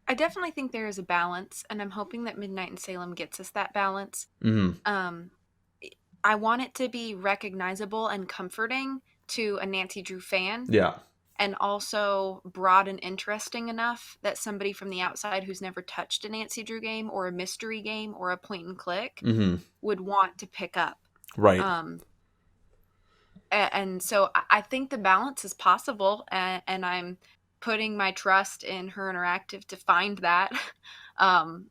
I definitely think there is a balance, and I'm hoping that Midnight in Salem gets us that balance. I want it to be recognizable and comforting to a Nancy Drew fan.
Yeah.
And also broad and interesting enough that somebody from the outside who's never touched a Nancy Drew game or a mystery game or a point and click would want to pick up.
Right.
And so I think the balance is possible, and I'm putting my trust in HeR Interactive to find that. And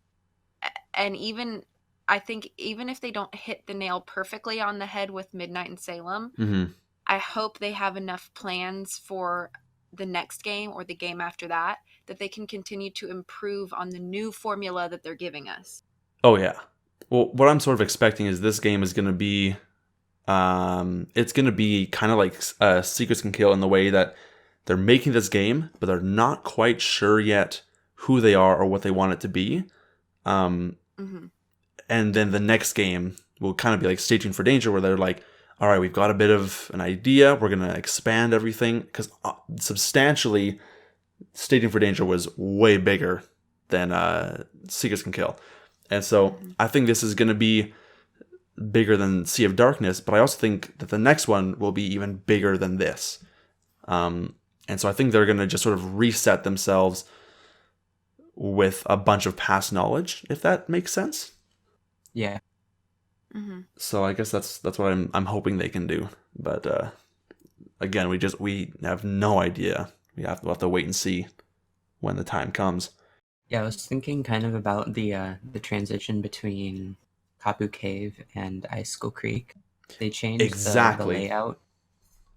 I think even if they don't hit the nail perfectly on the head with Midnight in Salem, I hope they have enough plans for the next game or the game after that they can continue to improve on the new formula that they're giving us.
Oh, yeah. Well, what I'm sort of expecting is this game is going to be, it's going to be kind of like Secrets Can Kill in the way that they're making this game, but they're not quite sure yet who they are or what they want it to be. And then the next game will kind of be like Staging for Danger, where they're like, all right, we've got a bit of an idea. We're going to expand everything. Because substantially, Staging for Danger was way bigger than Secrets Can Kill. And so I think this is going to be bigger than Sea of Darkness, but I also think that the next one will be even bigger than this. And so I think they're going to just sort of reset themselves with a bunch of past knowledge, if that makes sense.
Yeah.
So I guess that's what I'm hoping they can do. But again, we have no idea. We'll have to wait and see when the time comes.
Yeah, I was thinking kind of about the transition between Kapu Cave and Icicle Creek. They changed the layout.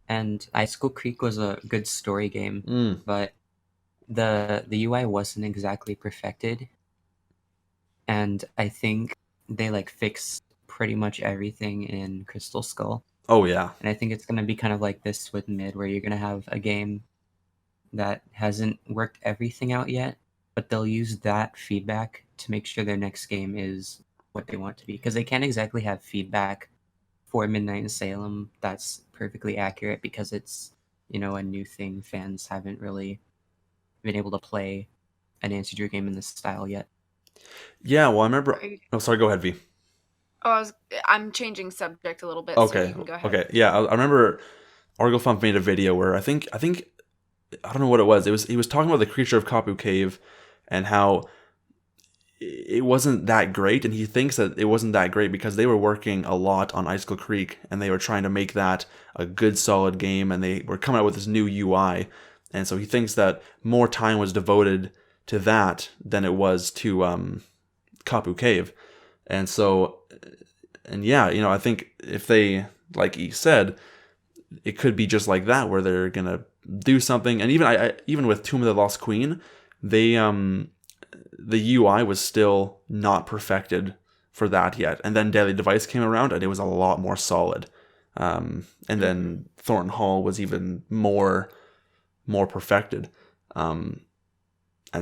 And Icicle Creek was a good story game, but the UI wasn't exactly perfected. And I think they fixed pretty much everything in Crystal Skull.
Oh yeah.
And I think it's going to be kind of like this with Mid, where you're going to have a game that hasn't worked everything out yet, but they'll use that feedback to make sure their next game is what they want to be. Because they can't exactly have feedback for Midnight in Salem, that's perfectly accurate because it's, you know, a new thing. Fans haven't really been able to play a Nancy Drew game in this style yet.
Yeah, well, I remember.
Are you-
Oh, sorry. Go ahead, V.
Oh, I'm changing subject a little bit, so
Okay.
you can go ahead.
Okay. Yeah, I remember. Argofump made a video where I think I don't know what it was. He was talking about the creature of Kapu Cave, and how it wasn't that great, and he thinks that it wasn't that great because they were working a lot on Icicle Creek, and they were trying to make that a good, solid game, and they were coming out with this new UI, and so he thinks that more time was devoted to that than it was to Kapu Cave, and so, and yeah, you know, I think if they, like he said, it could be just like that, where they're gonna do something, and even with Tomb of the Lost Queen, they the UI was still not perfected for that yet. And then Deadly Device came around and it was a lot more solid. And then Thornton Hall was even more perfected. And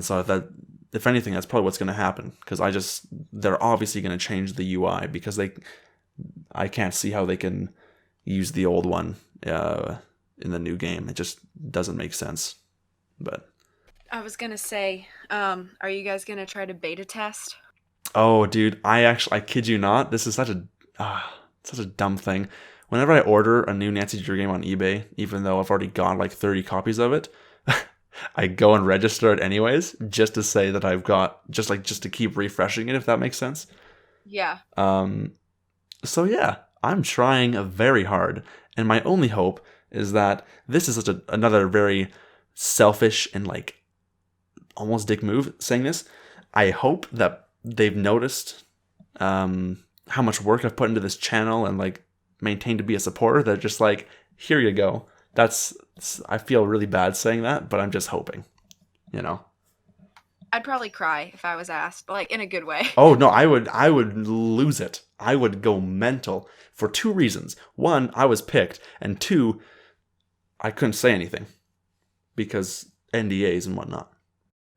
so that, if anything, that's probably what's going to happen, because they're obviously going to change the UI, because I can't see how they can use the old one in the new game. It just doesn't make sense. But
I was gonna say, are you guys gonna try to beta test?
oh, dude, I kid you not, this is such a dumb thing. Whenever I order a new Nancy Drew game on eBay, even though I've already got like 30 copies of it, I go and register it anyways, just to say that I've got, just to keep refreshing it, if that makes sense.
Yeah.
So yeah, I'm trying very hard, and my only hope is that this is such another very selfish and like almost dick move saying this. I hope that they've noticed how much work I've put into this channel and like maintained to be a supporter. They're just like, here you go. I feel really bad saying that, but I'm just hoping, you know.
I'd probably cry if I was asked, like in a good way.
Oh no, I would lose it. I would go mental for two reasons. One, I was picked, and two, I couldn't say anything because NDAs and whatnot.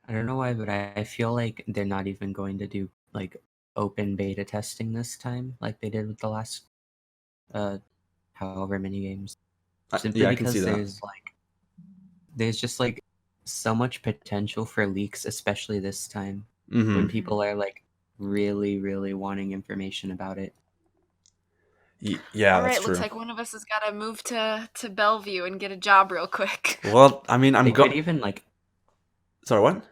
I don't know why, but I feel like they're not even going to do like open beta testing this time, like they did with the last however many games. Simply
Yeah, I can
because
see that.
there's just like so much potential for leaks, especially this time
Mm-hmm.
when people are like really, really wanting information about it.
Yeah,
All
that's
right,
true.
looks like one of us has got to move to Bellevue and get a job real quick.
Well, I mean,
They could even like.
Sorry, what?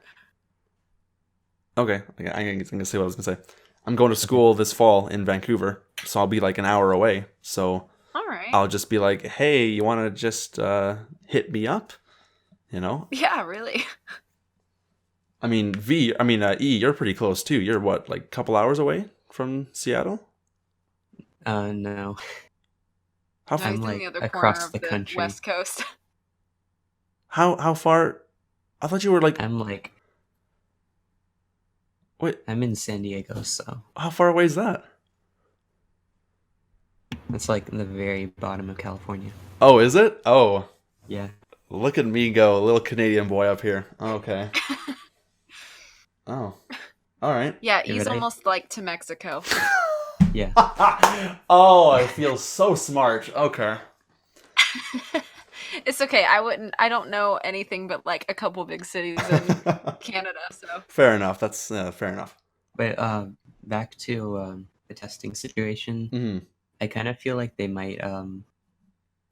Okay, I'm gonna say what I was gonna say. I'm going to school this fall in Vancouver, so I'll be like an hour away. So
All right.
I'll just be like, hey, you want to just hit me up? You know?
Yeah, really.
I mean, E, you're pretty close too. You're what, like a couple hours away from Seattle?
No.
How
No,
far?
he's
I'm
in
like
the other
across
corner of
the
the
country.
West Coast.
How far? I thought you were like. Wait,
I'm in San Diego, so
how far away is that?
it's like the very bottom of California.
Oh, is it? Oh,
Yeah.
look at me go, little Canadian boy up here. Okay. Oh, all right.
Yeah,
Yeah,
he's
but
almost like to Mexico.
Yeah.
Oh, I feel so smart. Okay.
It's okay. I don't know anything but like a couple big cities in Canada, so.
Fair enough. That's fair enough.
But back to the testing situation.
Mm-hmm.
I kind of feel like they might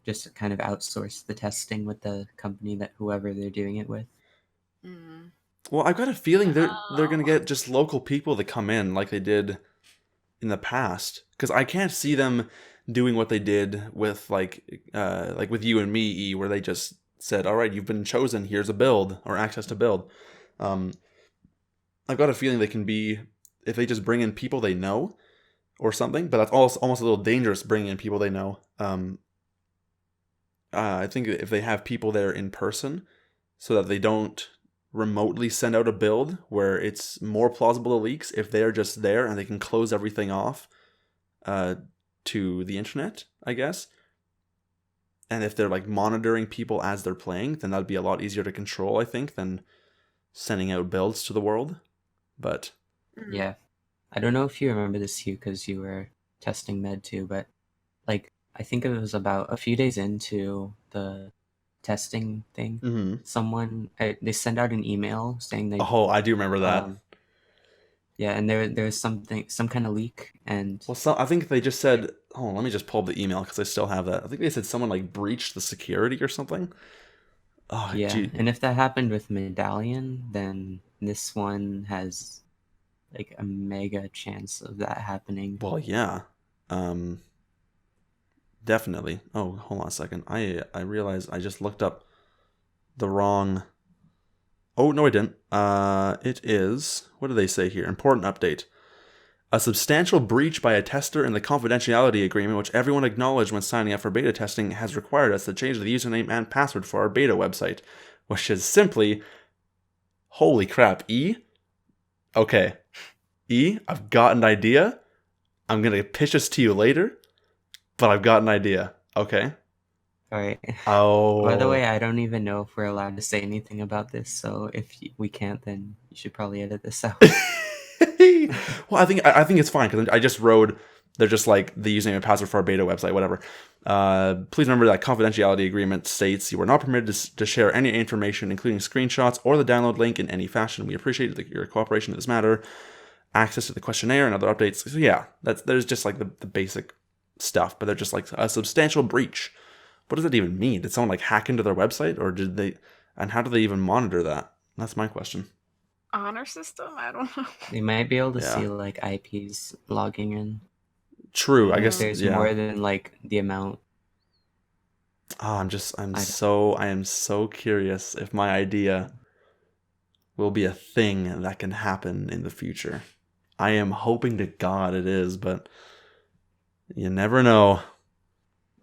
just kind of outsource the testing with the company that whoever they're doing it with.
Mm.
Well, I've got a feeling they're gonna get just local people to come in like they did in the past, because I can't see them doing what they did with like with you and me, E, where they just said, all right, you've been chosen, here's a build or access to build. I've got a feeling they can be, if they just bring in people they know or something, but that's almost a little dangerous bringing in people they know. I think if they have people there in person so that they don't remotely send out a build where it's more plausible to leaks, if they're just there and they can close everything off to the internet, I guess. And if they're like monitoring people as they're playing, then that'd be a lot easier to control, I think, than sending out builds to the world. But
Yeah. I don't know if you remember this, Hugh, because you were testing med too, but like I think it was about a few days into the testing thing.
Mm-hmm.
Someone they sent out an email saying they
Oh, I do remember that.
yeah, and there's some kind of leak, and
Well, I think they just said, hold on, let me just pull up the email because I still have that. I think they said someone like breached the security or something. Oh,
yeah,
gee.
and if that happened with Medallion, then this one has like a mega chance of that happening.
Well, yeah. Definitely. Oh, hold on a second. I realized I just looked up the wrong. Oh, no, I didn't. It is, what do they say here? Important update. A substantial breach by a tester in the confidentiality agreement, which everyone acknowledged when signing up for beta testing, has required us to change the username and password for our beta website, which is simply, holy crap, E? Okay. E, I've got an idea. I'm going to pitch this to you later, but I've got an idea. Okay.
All right.
Oh.
By the way, I don't even know if we're allowed to say anything about this, so if we can't, then you should probably edit this out.
Well, I think it's fine because I just wrote. They're just like the username and password for our beta website, whatever. Please remember that confidentiality agreement states you are not permitted to share any information, including screenshots or the download link, in any fashion. We appreciate your cooperation in this matter. Access to the questionnaire and other updates. So yeah, there's just like the basic stuff, but they're just like a substantial breach. What does that even mean? Did someone like hack into their website, or did they? And how do they even monitor that? That's my question.
Honor system? I don't know.
They might be able to
Yeah.
see like IPs logging in.
True, I guess.
There's
Yeah.
more than like the amount.
Oh, I am so curious if my idea will be a thing that can happen in the future. I am hoping to God it is, but you never know.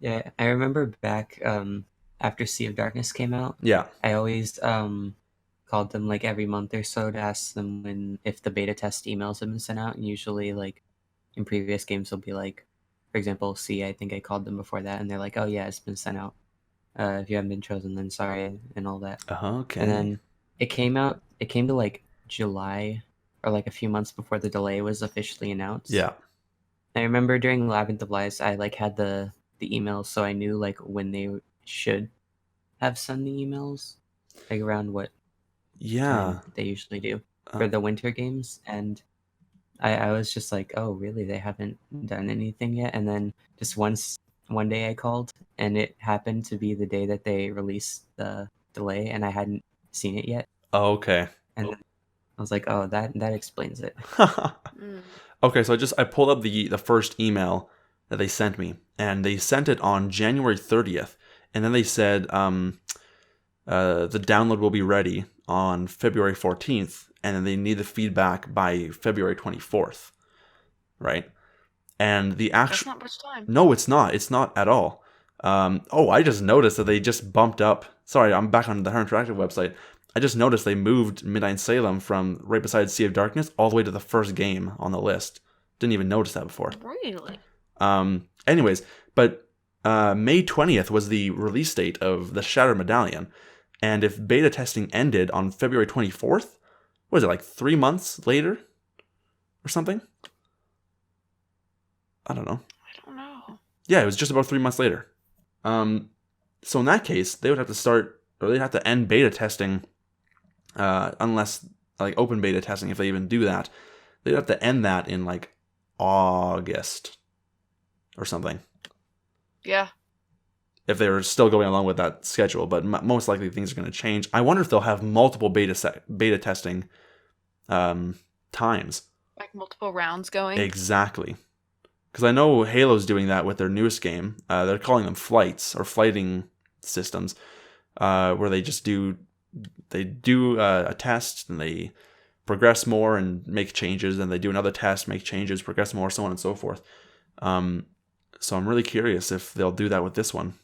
Yeah, I remember back after Sea of Darkness came out,
Yeah.
I always called them like every month or so to ask them if the beta test emails have been sent out. And usually, like in previous games, they'll be like, for example, C. I think I called them before that, and they're like, "Oh yeah, it's been sent out. If you haven't been chosen, then sorry," and all that.
Okay.
And then it came out. It came to like July or like a few months before the delay was officially announced.
Yeah.
I remember during Labyrinth of Lies, I like had the emails, so I knew like when they should have sent the emails, like around what
Yeah.
time they usually do for the winter games. And I was just like, oh really, they haven't done anything yet? And then just one day I called, and it happened to be the day that they released the delay, and I hadn't seen it yet.
Oh, okay.
And then I was like, oh, that explains it.
Okay, so I pulled up the first email that they sent me, and they sent it on January 30th, and then they said the download will be ready on February 14th, and then they need the feedback by February 24th, right? And the
That's
actual
not much time.
no, it's not. It's not at all. I just noticed that they just bumped up. Sorry, I'm back on the HeR Interactive website. I just noticed they moved Midnight Salem from right beside Sea of Darkness all the way to the first game on the list. Didn't even notice that before.
Really?
Anyways, but May 20th was the release date of the Shattered Medallion. And if beta testing ended on February 24th, what is it, like 3 months later or something? I don't know.
I don't know.
Yeah, it was just about 3 months later. So in that case, they would have to start, or they'd have to end beta testing, unless, like, open beta testing, if they even do that. They'd have to end that in, like, August or something.
Yeah.
If they were still going along with that schedule, but most likely things are going to change. I wonder if they'll have multiple beta testing times.
Like multiple rounds going.
Exactly. Because I know Halo's doing that with their newest game. They're calling them flights or flighting systems, where they just do a test and they progress more and make changes, and they do another test, make changes, progress more, so on and so forth. So I'm really curious if they'll do that with this one,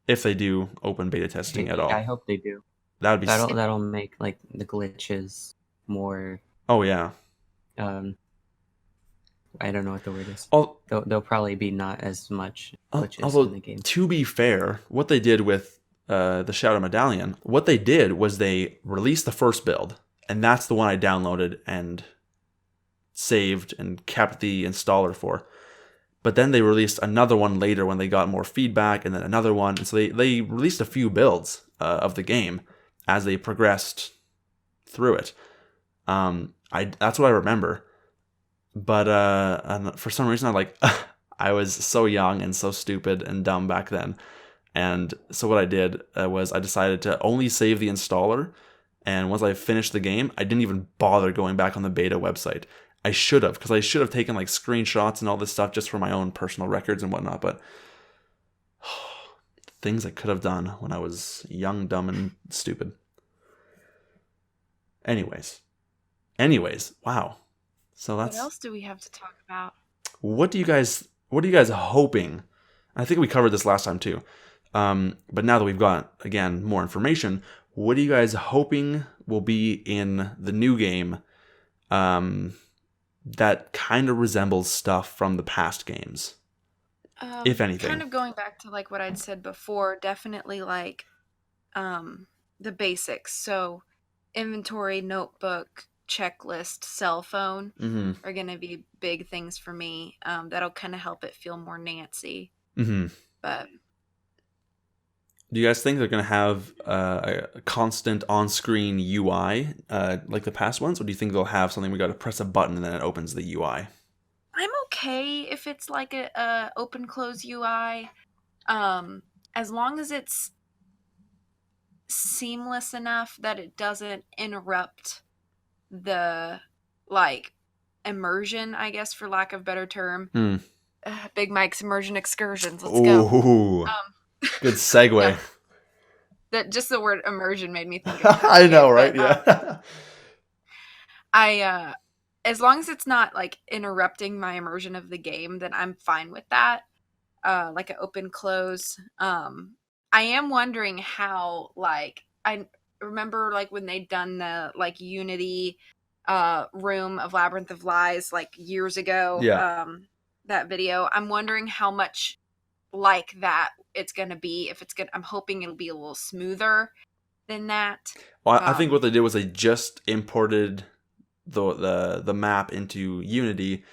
if they do open beta testing at all.
I hope they do. That'll make like the glitches more.
Oh yeah.
I don't know what the word is. There'll probably be not as much glitches in the game.
To be fair, what they did with the Shadow Medallion, what they did was they released the first build, and that's the one I downloaded and saved and kept the installer for. But then they released another one later when they got more feedback, and then another one. And so they released a few builds of the game as they progressed through it. That's what I remember. But and for some reason, I was so young and so stupid and dumb back then. And so what I did was I decided to only save the installer. And once I finished the game, I didn't even bother going back on the beta website. I should have, because I should have taken like screenshots and all this stuff just for my own personal records and whatnot. But things I could have done when I was young, dumb, and stupid. Anyways, wow. So
What else do we have to talk about?
What are you guys hoping? I think we covered this last time too. But now that we've got, again, more information, what are you guys hoping will be in the new game that kind of resembles stuff from the past games, if anything?
Kind of going back to like what I'd said before, definitely like the basics. So inventory, notebook, checklist, cell phone are going to be big things for me. That'll kind of help it feel more Nancy. But
do you guys think they're going to have a constant on-screen UI like the past ones? Or do you think they'll have something we got to press a button and then it opens the UI?
I'm okay if it's like a open-close UI. As long as it's seamless enough that it doesn't interrupt the like immersion, I guess, for lack of a better term. Big Mike's immersion excursions. Let's go.
Good segue.
That just the word immersion made me think of
I know, right? Yeah.
As long as it's not like interrupting my immersion of the game, then I'm fine with that. Like an open close. I am wondering how, like, I remember like when they'd done the like Unity room of Labyrinth of Lies like years ago.
Yeah.
That video. I'm wondering how much like that it's gonna be. If it's gonna, I'm hoping it'll be a little smoother than that.
Well, I think what they did was they just imported the map into Unity,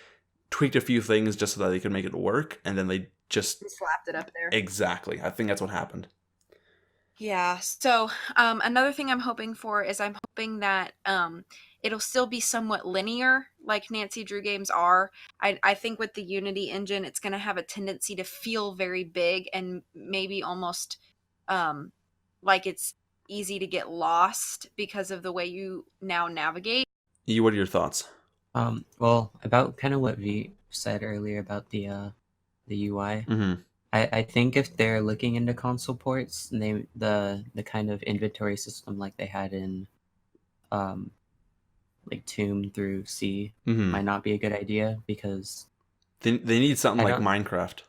tweaked a few things just so that they could make it work, and then they just
slapped it up there.
Exactly. I think that's what happened.
Yeah. So another thing I'm hoping for is I'm hoping that it'll still be somewhat linear like Nancy Drew games are. I think with the Unity engine, it's going to have a tendency to feel very big and maybe almost like it's easy to get lost because of the way you now navigate.
What are your thoughts?
Well, about kind of what V said earlier about the UI. I think if they're looking into console ports, the kind of inventory system like they had in like Tomb through C might not be a good idea, because
they need something like Minecraft.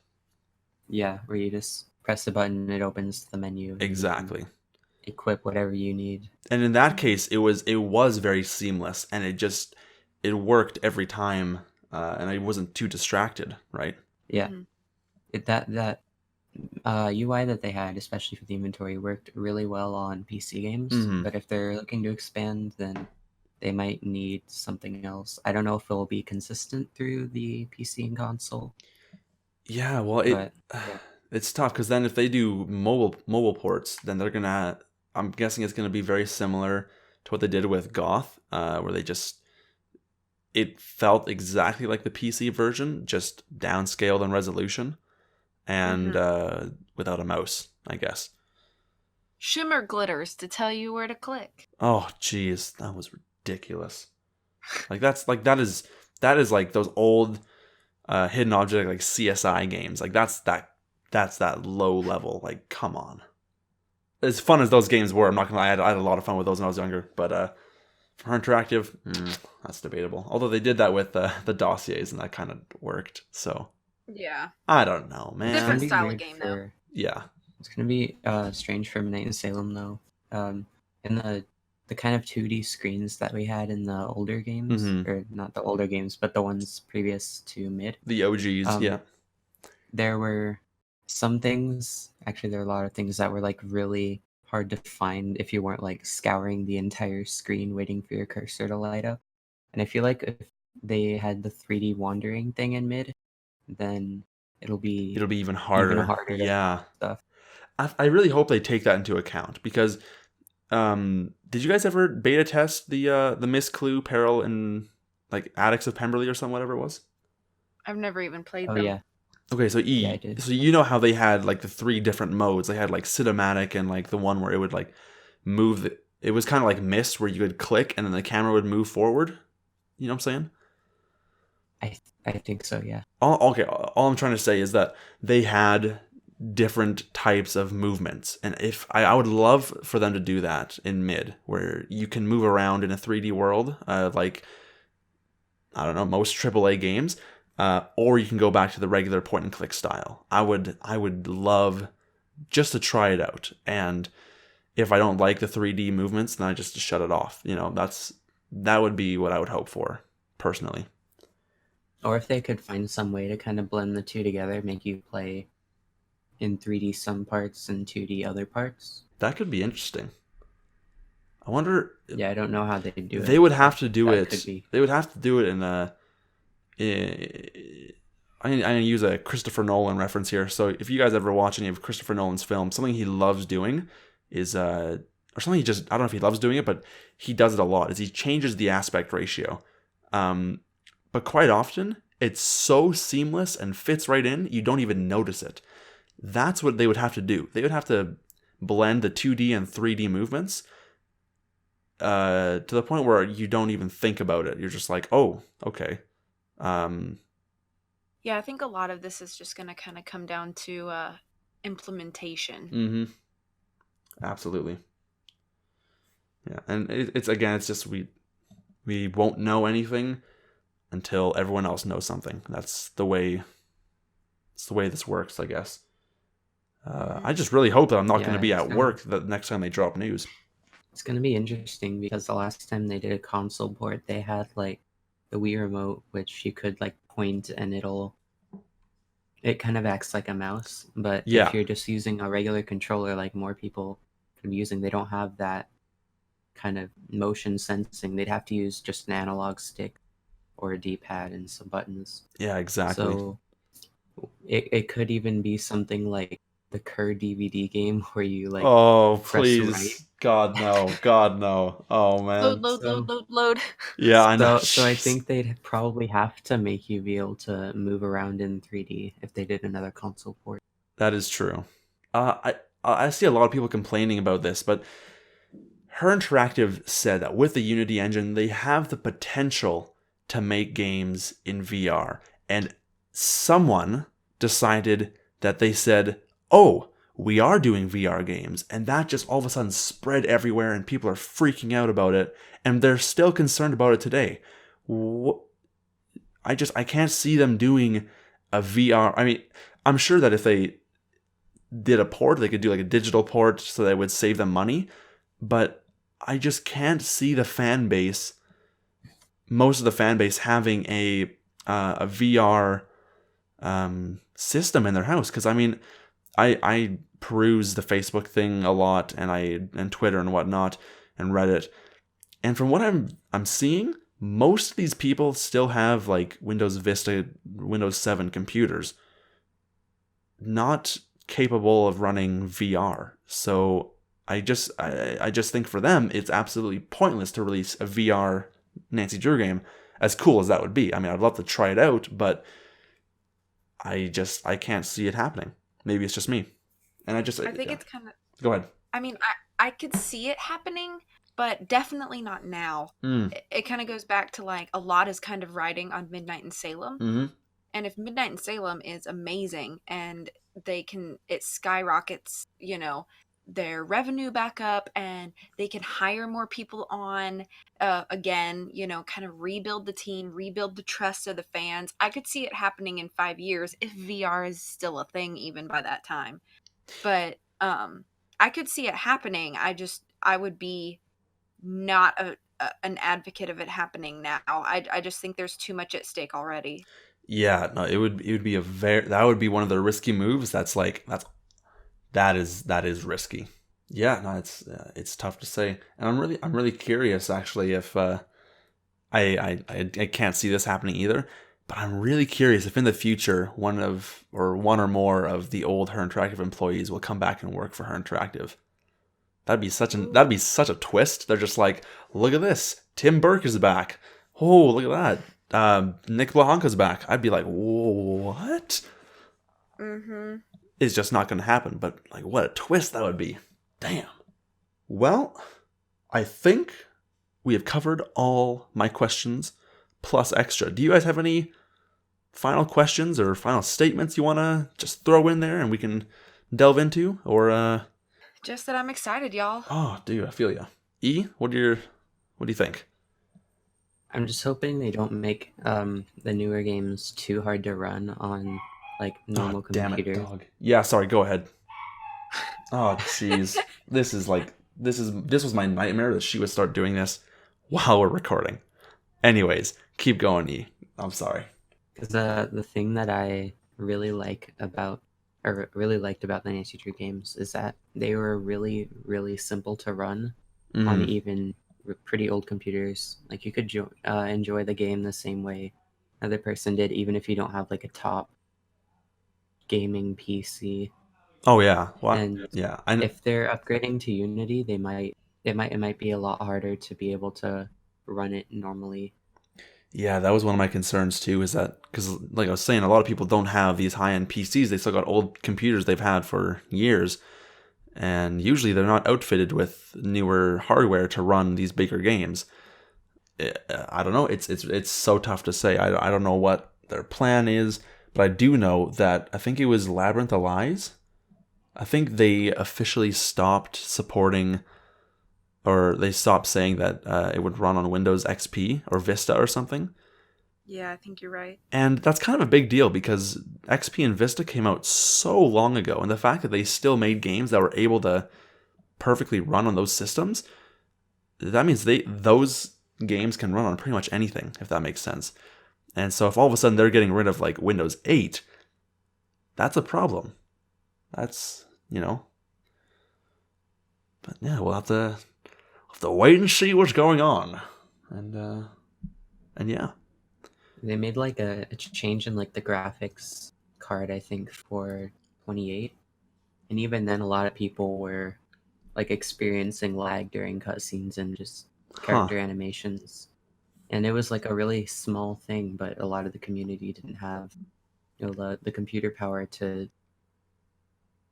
Yeah, where you just press the button and it opens the menu.
Exactly.
Equip whatever you need. And
in that case, it was very seamless, and it worked every time, and I wasn't too distracted, right?
Yeah. That UI that they had, especially for the inventory, worked really well on PC games. But if they're looking to expand, then they might need something else. I don't know if it'll be consistent through the PC and console.
Yeah, well, it's tough, because then if they do mobile ports, then they're gonna. I'm guessing it's gonna be very similar to what they did with Goth, where it felt exactly like the PC version, just downscaled in resolution, and without a mouse, I guess.
Shimmer glitters to tell you where to click.
Oh, jeez, that was ridiculous. That is like those old hidden object like CSI games. Like that's that low level. Like, come on. As fun as those games were, I'm not gonna lie, I had a lot of fun with those when I was younger. But for interactive, that's debatable. Although they did that with the dossiers, and that kind of worked. So
yeah,
I don't know, man.
Different style of game though.
Yeah,
it's gonna be strange for Night in Salem though. In the kind of 2D screens that we had in the older games, or not the older games, but the ones previous to mid,
the OGs, yeah.
There were some things, actually there are a lot of things that were like really hard to find if you weren't like scouring the entire screen waiting for your cursor to light up. And I feel like if they had the 3D wandering thing in mid, then it'll be
even harder.
harder to
Yeah.
stuff.
I really hope they take that into account because did you guys ever beta test the Miss Clue, Peril, and like Addicts of Pemberley or something, whatever it was?
I've never even played
Oh
them.
yeah.
Okay, so
Yeah, I did.
so you know how they had like the 3 different modes. They had like cinematic and like the one where it would like move. It was kind of like Mist where you could click and then the camera would move forward. You know what I'm saying?
I think so, yeah.
All I'm trying to say is that they had different types of movements, and if I would love for them to do that in mid, where you can move around in a 3D world, like I don't know, most AAA games, or you can go back to the regular point and click style. I would love just to try it out, and if I don't like the 3D movements, then I just shut it off. You know, that would be what I would hope for personally.
Or if they could find some way to kind of blend the two together, make you play in 3D some parts and 2D other parts.
That could be interesting. I wonder.
Yeah, I don't know how they do it.
They would have to do
that
it.
could be.
They would have to do it in a. I'm gonna use a Christopher Nolan reference here. So if you guys ever watch any of Christopher Nolan's films, something he loves doing is or something he just, I don't know if he loves doing it, but he does it a lot. Is he changes the aspect ratio. But quite often it's so seamless and fits right in, you don't even notice it. That's what they would have to do. They would have to blend the 2D and 3D movements to the point where you don't even think about it. You're just like, oh, okay.
Yeah, I think a lot of this is just going to kind of come down to implementation.
Mm-hmm. Absolutely. Yeah, and it's just we won't know anything until everyone else knows something. That's the way. It's the way this works, I guess. I just really hope that I'm not going to be at work the next time they drop news.
It's going to be interesting because the last time they did a console port, they had like the Wii remote, which you could like point and it kind of acts like a mouse. But if you're just using a regular controller, like more people could be using, they don't have that kind of motion sensing. They'd have to use just an analog stick or a D-pad and some buttons.
Yeah, exactly.
So it could even be something like the HeR DVD game where you like press
please
right.
God no. Oh man.
Load.
Yeah, I know.
So I think they'd probably have to make you be able to move around in 3D if they did another console port.
That is true. I see a lot of people complaining about this, but HeR Interactive said that with the Unity engine, they have the potential to make games in VR. And someone decided that they said, oh, we are doing VR games. And that just all of a sudden spread everywhere and people are freaking out about it. And they're still concerned about it today. I can't see them doing a VR. I mean, I'm sure that if they did a port, they could do like a digital port so that it would save them money. But I just can't see the fan base, most of the fan base having a VR system in their house. Because I mean, I peruse the Facebook thing a lot, and Twitter and whatnot, and Reddit, and from what I'm seeing, most of these people still have like Windows Vista, Windows 7 computers, not capable of running VR. So I just think for them it's absolutely pointless to release a VR Nancy Drew game, as cool as that would be. I mean, I'd love to try it out, but I can't see it happening. Maybe it's just me. And I think
it's kind of...
Go ahead.
I mean, I could see it happening, but definitely not now. It kind of goes back to like a lot is kind of riding on Midnight in Salem.
Mm-hmm.
And if Midnight in Salem is amazing and it skyrockets, their revenue back up and they can hire more people on, again, kind of rebuild the team, rebuild the trust of the fans. I could see it happening in 5 years if VR is still a thing even by that time. But I could see it happening. I would be not an advocate of it happening now. I just think there's too much at stake already.
Yeah, no, it would be that would be one of the risky moves. That is risky. Yeah, no, it's tough to say, and I'm really curious actually if I can't see this happening either, But I'm really curious if in the future one or more of the old HeR Interactive employees will come back and work for HeR Interactive. That'd be such a twist. They're just like, look at this, Tim Burke is back. Oh, look at that, Nick Blahanka's back. I'd be like, what?
Mm-hmm.
It's just not going to happen. But like, what a twist that would be. Damn. Well, I think we have covered all my questions plus extra. Do you guys have any final questions or final statements you want to just throw in there and we can delve into? Or
Just that I'm excited, y'all.
oh, dude, I feel ya. E, what do you think?
I'm just hoping they don't make the newer games too hard to run on like normal
Damn it,
computers.
dog. Yeah, sorry, go ahead. Oh, jeez. This was my nightmare that she would start doing this while we're recording. Anyways, keep going, E. I'm sorry.
Because the thing that I really liked about the Nancy Drew games is that they were really, really simple to run on even pretty old computers. Like you could enjoy the game the same way another person did, even if you don't have like a top gaming PC.
Oh yeah, well,
And
yeah.
if they're upgrading to Unity, it might be a lot harder to be able to run it normally.
Yeah, that was one of my concerns too, is that, because like I was saying, a lot of people don't have these high-end PCs. They still got old computers they've had for years. And usually they're not outfitted with newer hardware to run these bigger games. I don't know. It's so tough to say. I don't know what their plan is, but I do know that I think it was Labyrinth of Lies. I think they officially stopped supporting, or they stopped saying that it would run on Windows XP or Vista or something.
Yeah, I think you're right.
And that's kind of a big deal because XP and Vista came out so long ago, and the fact that they still made games that were able to perfectly run on those systems, that means those games can run on pretty much anything, if that makes sense. And so if all of a sudden they're getting rid of like Windows 8, that's a problem. That's, But yeah, we'll have to wait and see what's going on. And yeah.
They made like a change in like the graphics card, I think, for 28. And even then, a lot of people were like experiencing lag during cutscenes and just character animations. And it was like a really small thing, but a lot of the community didn't have the computer power to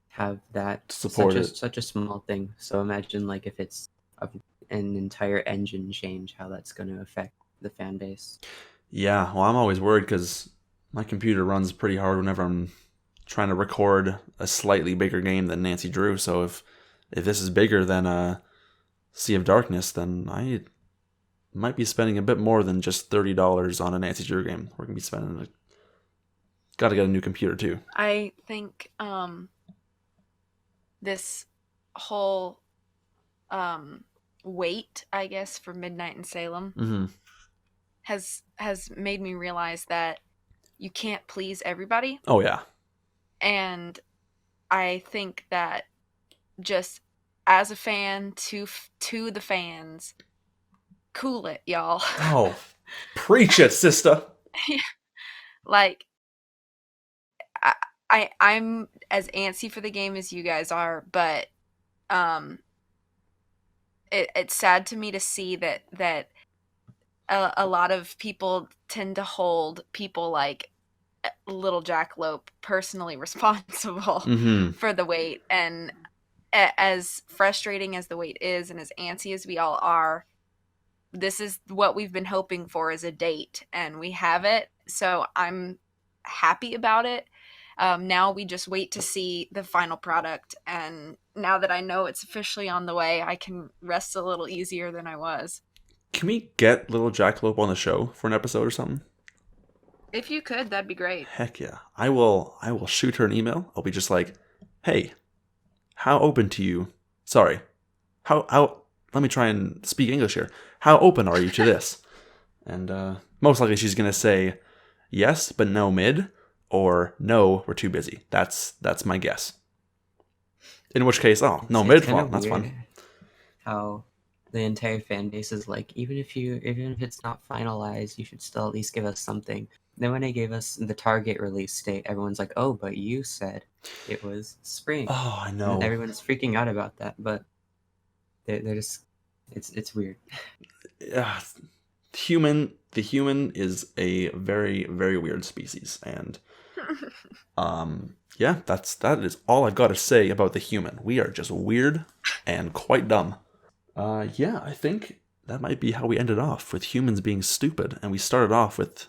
have that
Support it.
such a small thing. So imagine like if it's an entire engine change, how that's going to affect the fan base.
Yeah, well, I'm always worried because my computer runs pretty hard whenever I'm trying to record a slightly bigger game than Nancy Drew. So if this is bigger than Sea of Darkness, then I might be spending a bit more than just $30 on a Nancy Drew game. We're gonna be spending. Got to get a new computer too.
I think this whole wait, I guess, for Midnight in Salem
Mm-hmm.
has made me realize that you can't please everybody.
Oh yeah.
And I think that just as a fan to the fans, cool it, y'all.
Oh, preach it, sister.
Like I'm as antsy for the game as you guys are, but it's sad to me to see that a lot of people tend to hold people like Little Jackalope personally responsible for the wait. And as frustrating as the wait is and as antsy as we all are, this is what we've been hoping for, as a date, and we have it. So I'm happy about it. Now we just wait to see the final product, and now that I know it's officially on the way, I can rest a little easier than I was.
Can we get Little Jackalope on the show for an episode or something?
If you could, that'd be great.
Heck yeah. I will shoot her an email. I'll be just like, hey, how open to you? Sorry. How let me try and speak English here. How open are you to this? And most likely she's going to say yes, but no mid, or no, we're too busy. That's my guess. In which case, no mid, well, that's fun.
How the entire fan base is like, even if it's not finalized, you should still at least give us something. then when they gave us the target release date, everyone's like, "Oh, but you said it was spring."
Oh, I
And
know.
everyone's freaking out about that, but they're just it's weird.
Yeah, the human is a very, very weird species, and yeah, that is all I've got to say about the human. We are just weird and quite dumb. Yeah, I think that might be how we ended off, with humans being stupid, and we started off with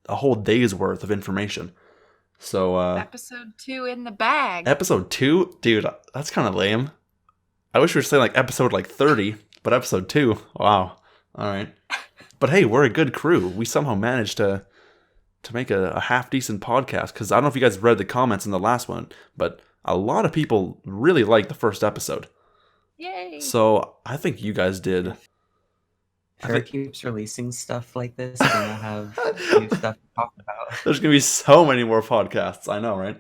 a whole day's worth of information. So
Episode 2 in the bag.
episode 2, dude, that's kind of lame. I wish we were saying like episode like 30, but episode 2, wow. All right. But hey, we're a good crew. We somehow managed to make a half decent podcast, because I don't know if you guys read the comments in the last one, but a lot of people really liked the first episode.
Yay!
So I think you guys did.
HeR keeps releasing stuff like this, and we'll have new stuff to talk about.
There's gonna be so many more podcasts. I know, right?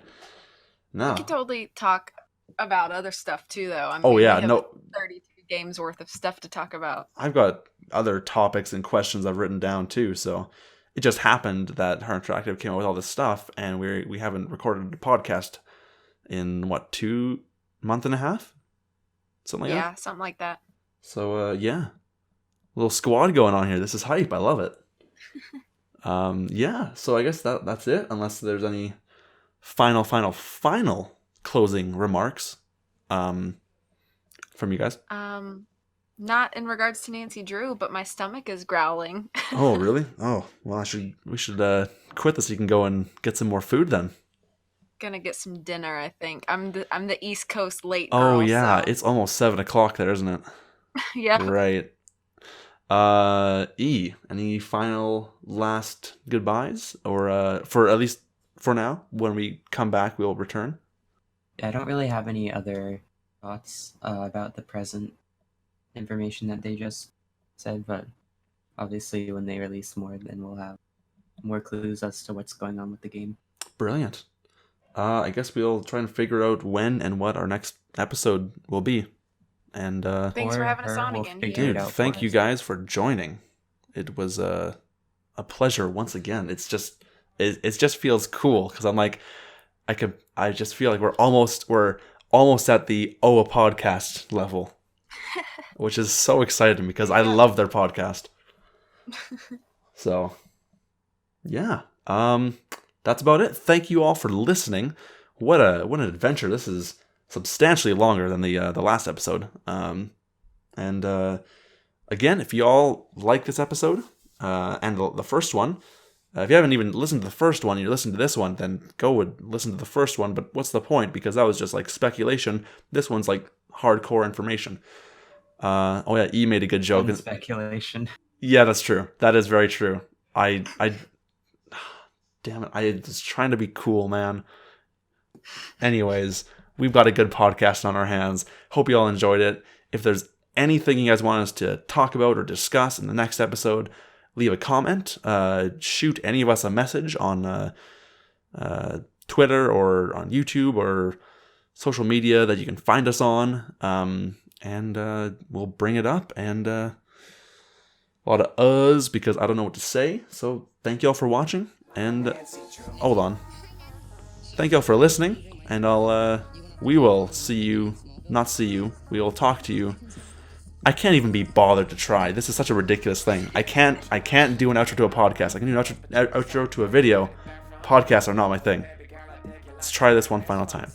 No.
We could totally talk about other stuff too, though. I mean,
Oh yeah,
we have
no.
32 games worth of stuff to talk about.
I've got other topics and questions I've written down too. So it just happened that HeR Interactive came out with all this stuff, and we haven't recorded a podcast in what, 2 months and a half, something like that.
Yeah, something like that.
So yeah, little squad going on here. This is hype. I love it. Yeah. So I guess that's it. Unless there's any final closing remarks from you guys.
Not in regards to Nancy Drew, but my stomach is growling.
Oh really? Oh well, we should quit this so you can go and get some more food then.
Gonna get some dinner, I think. I'm the East Coast late
Oh
girl,
yeah,
so.
it's almost 7:00 there, isn't it?
Yeah.
Right. Any final last goodbyes, or for at least for now, when we come back we'll return?
I don't really have any other thoughts about the present information that they just said, but obviously when they release more, then we'll have more clues as to what's going on with the game.
Brilliant. I guess we'll try and figure out when and what our next episode will be. And
Thanks for having us
HeR
on
will
again.
figure it
dude,
out
thank
for
you
us.
guys for joining. It was a pleasure once again. It just feels cool, because I'm like, I just feel like we're almost at the a podcast level, which is so exciting because I love their podcast. So yeah, that's about it. Thank you all for listening. What an adventure! This is substantially longer than the last episode. And again, if you all like this episode and the first one, if you haven't even listened to the first one, and you're listening to this one, then go and listen to the first one. But what's the point? Because that was just like speculation. This one's like hardcore information. Oh yeah, E made a good joke.
And speculation.
Yeah, that's true. That is very true. I damn it, I was trying to be cool, man. Anyways, we've got a good podcast on our hands. Hope you all enjoyed it. If there's anything you guys want us to talk about or discuss in the next episode, leave a comment. Shoot any of us a message on Twitter or on YouTube or social media that you can find us on. And we'll bring it up. And a lot of uhs because I don't know what to say. So thank you all for watching. And hold on. Thank you all for listening. And we will see you. Not see you. We will talk to you. I can't even be bothered to try. This is such a ridiculous thing. I can't do an outro to a podcast. I can do an outro to a video. Podcasts are not my thing. Let's try this one final time.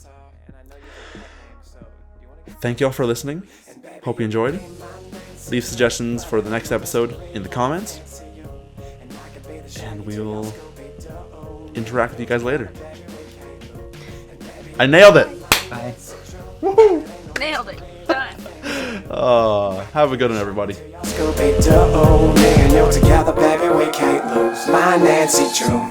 Thank you all for listening. Hope you enjoyed. Leave suggestions for the next episode in the comments. And we'll interact with you guys later. I nailed it!
Bye.
Woohoo!
Nailed it. Done.
Have a good one, everybody.
Scooby-Doo, me and you together, baby, we can't lose. My Nancy Drew.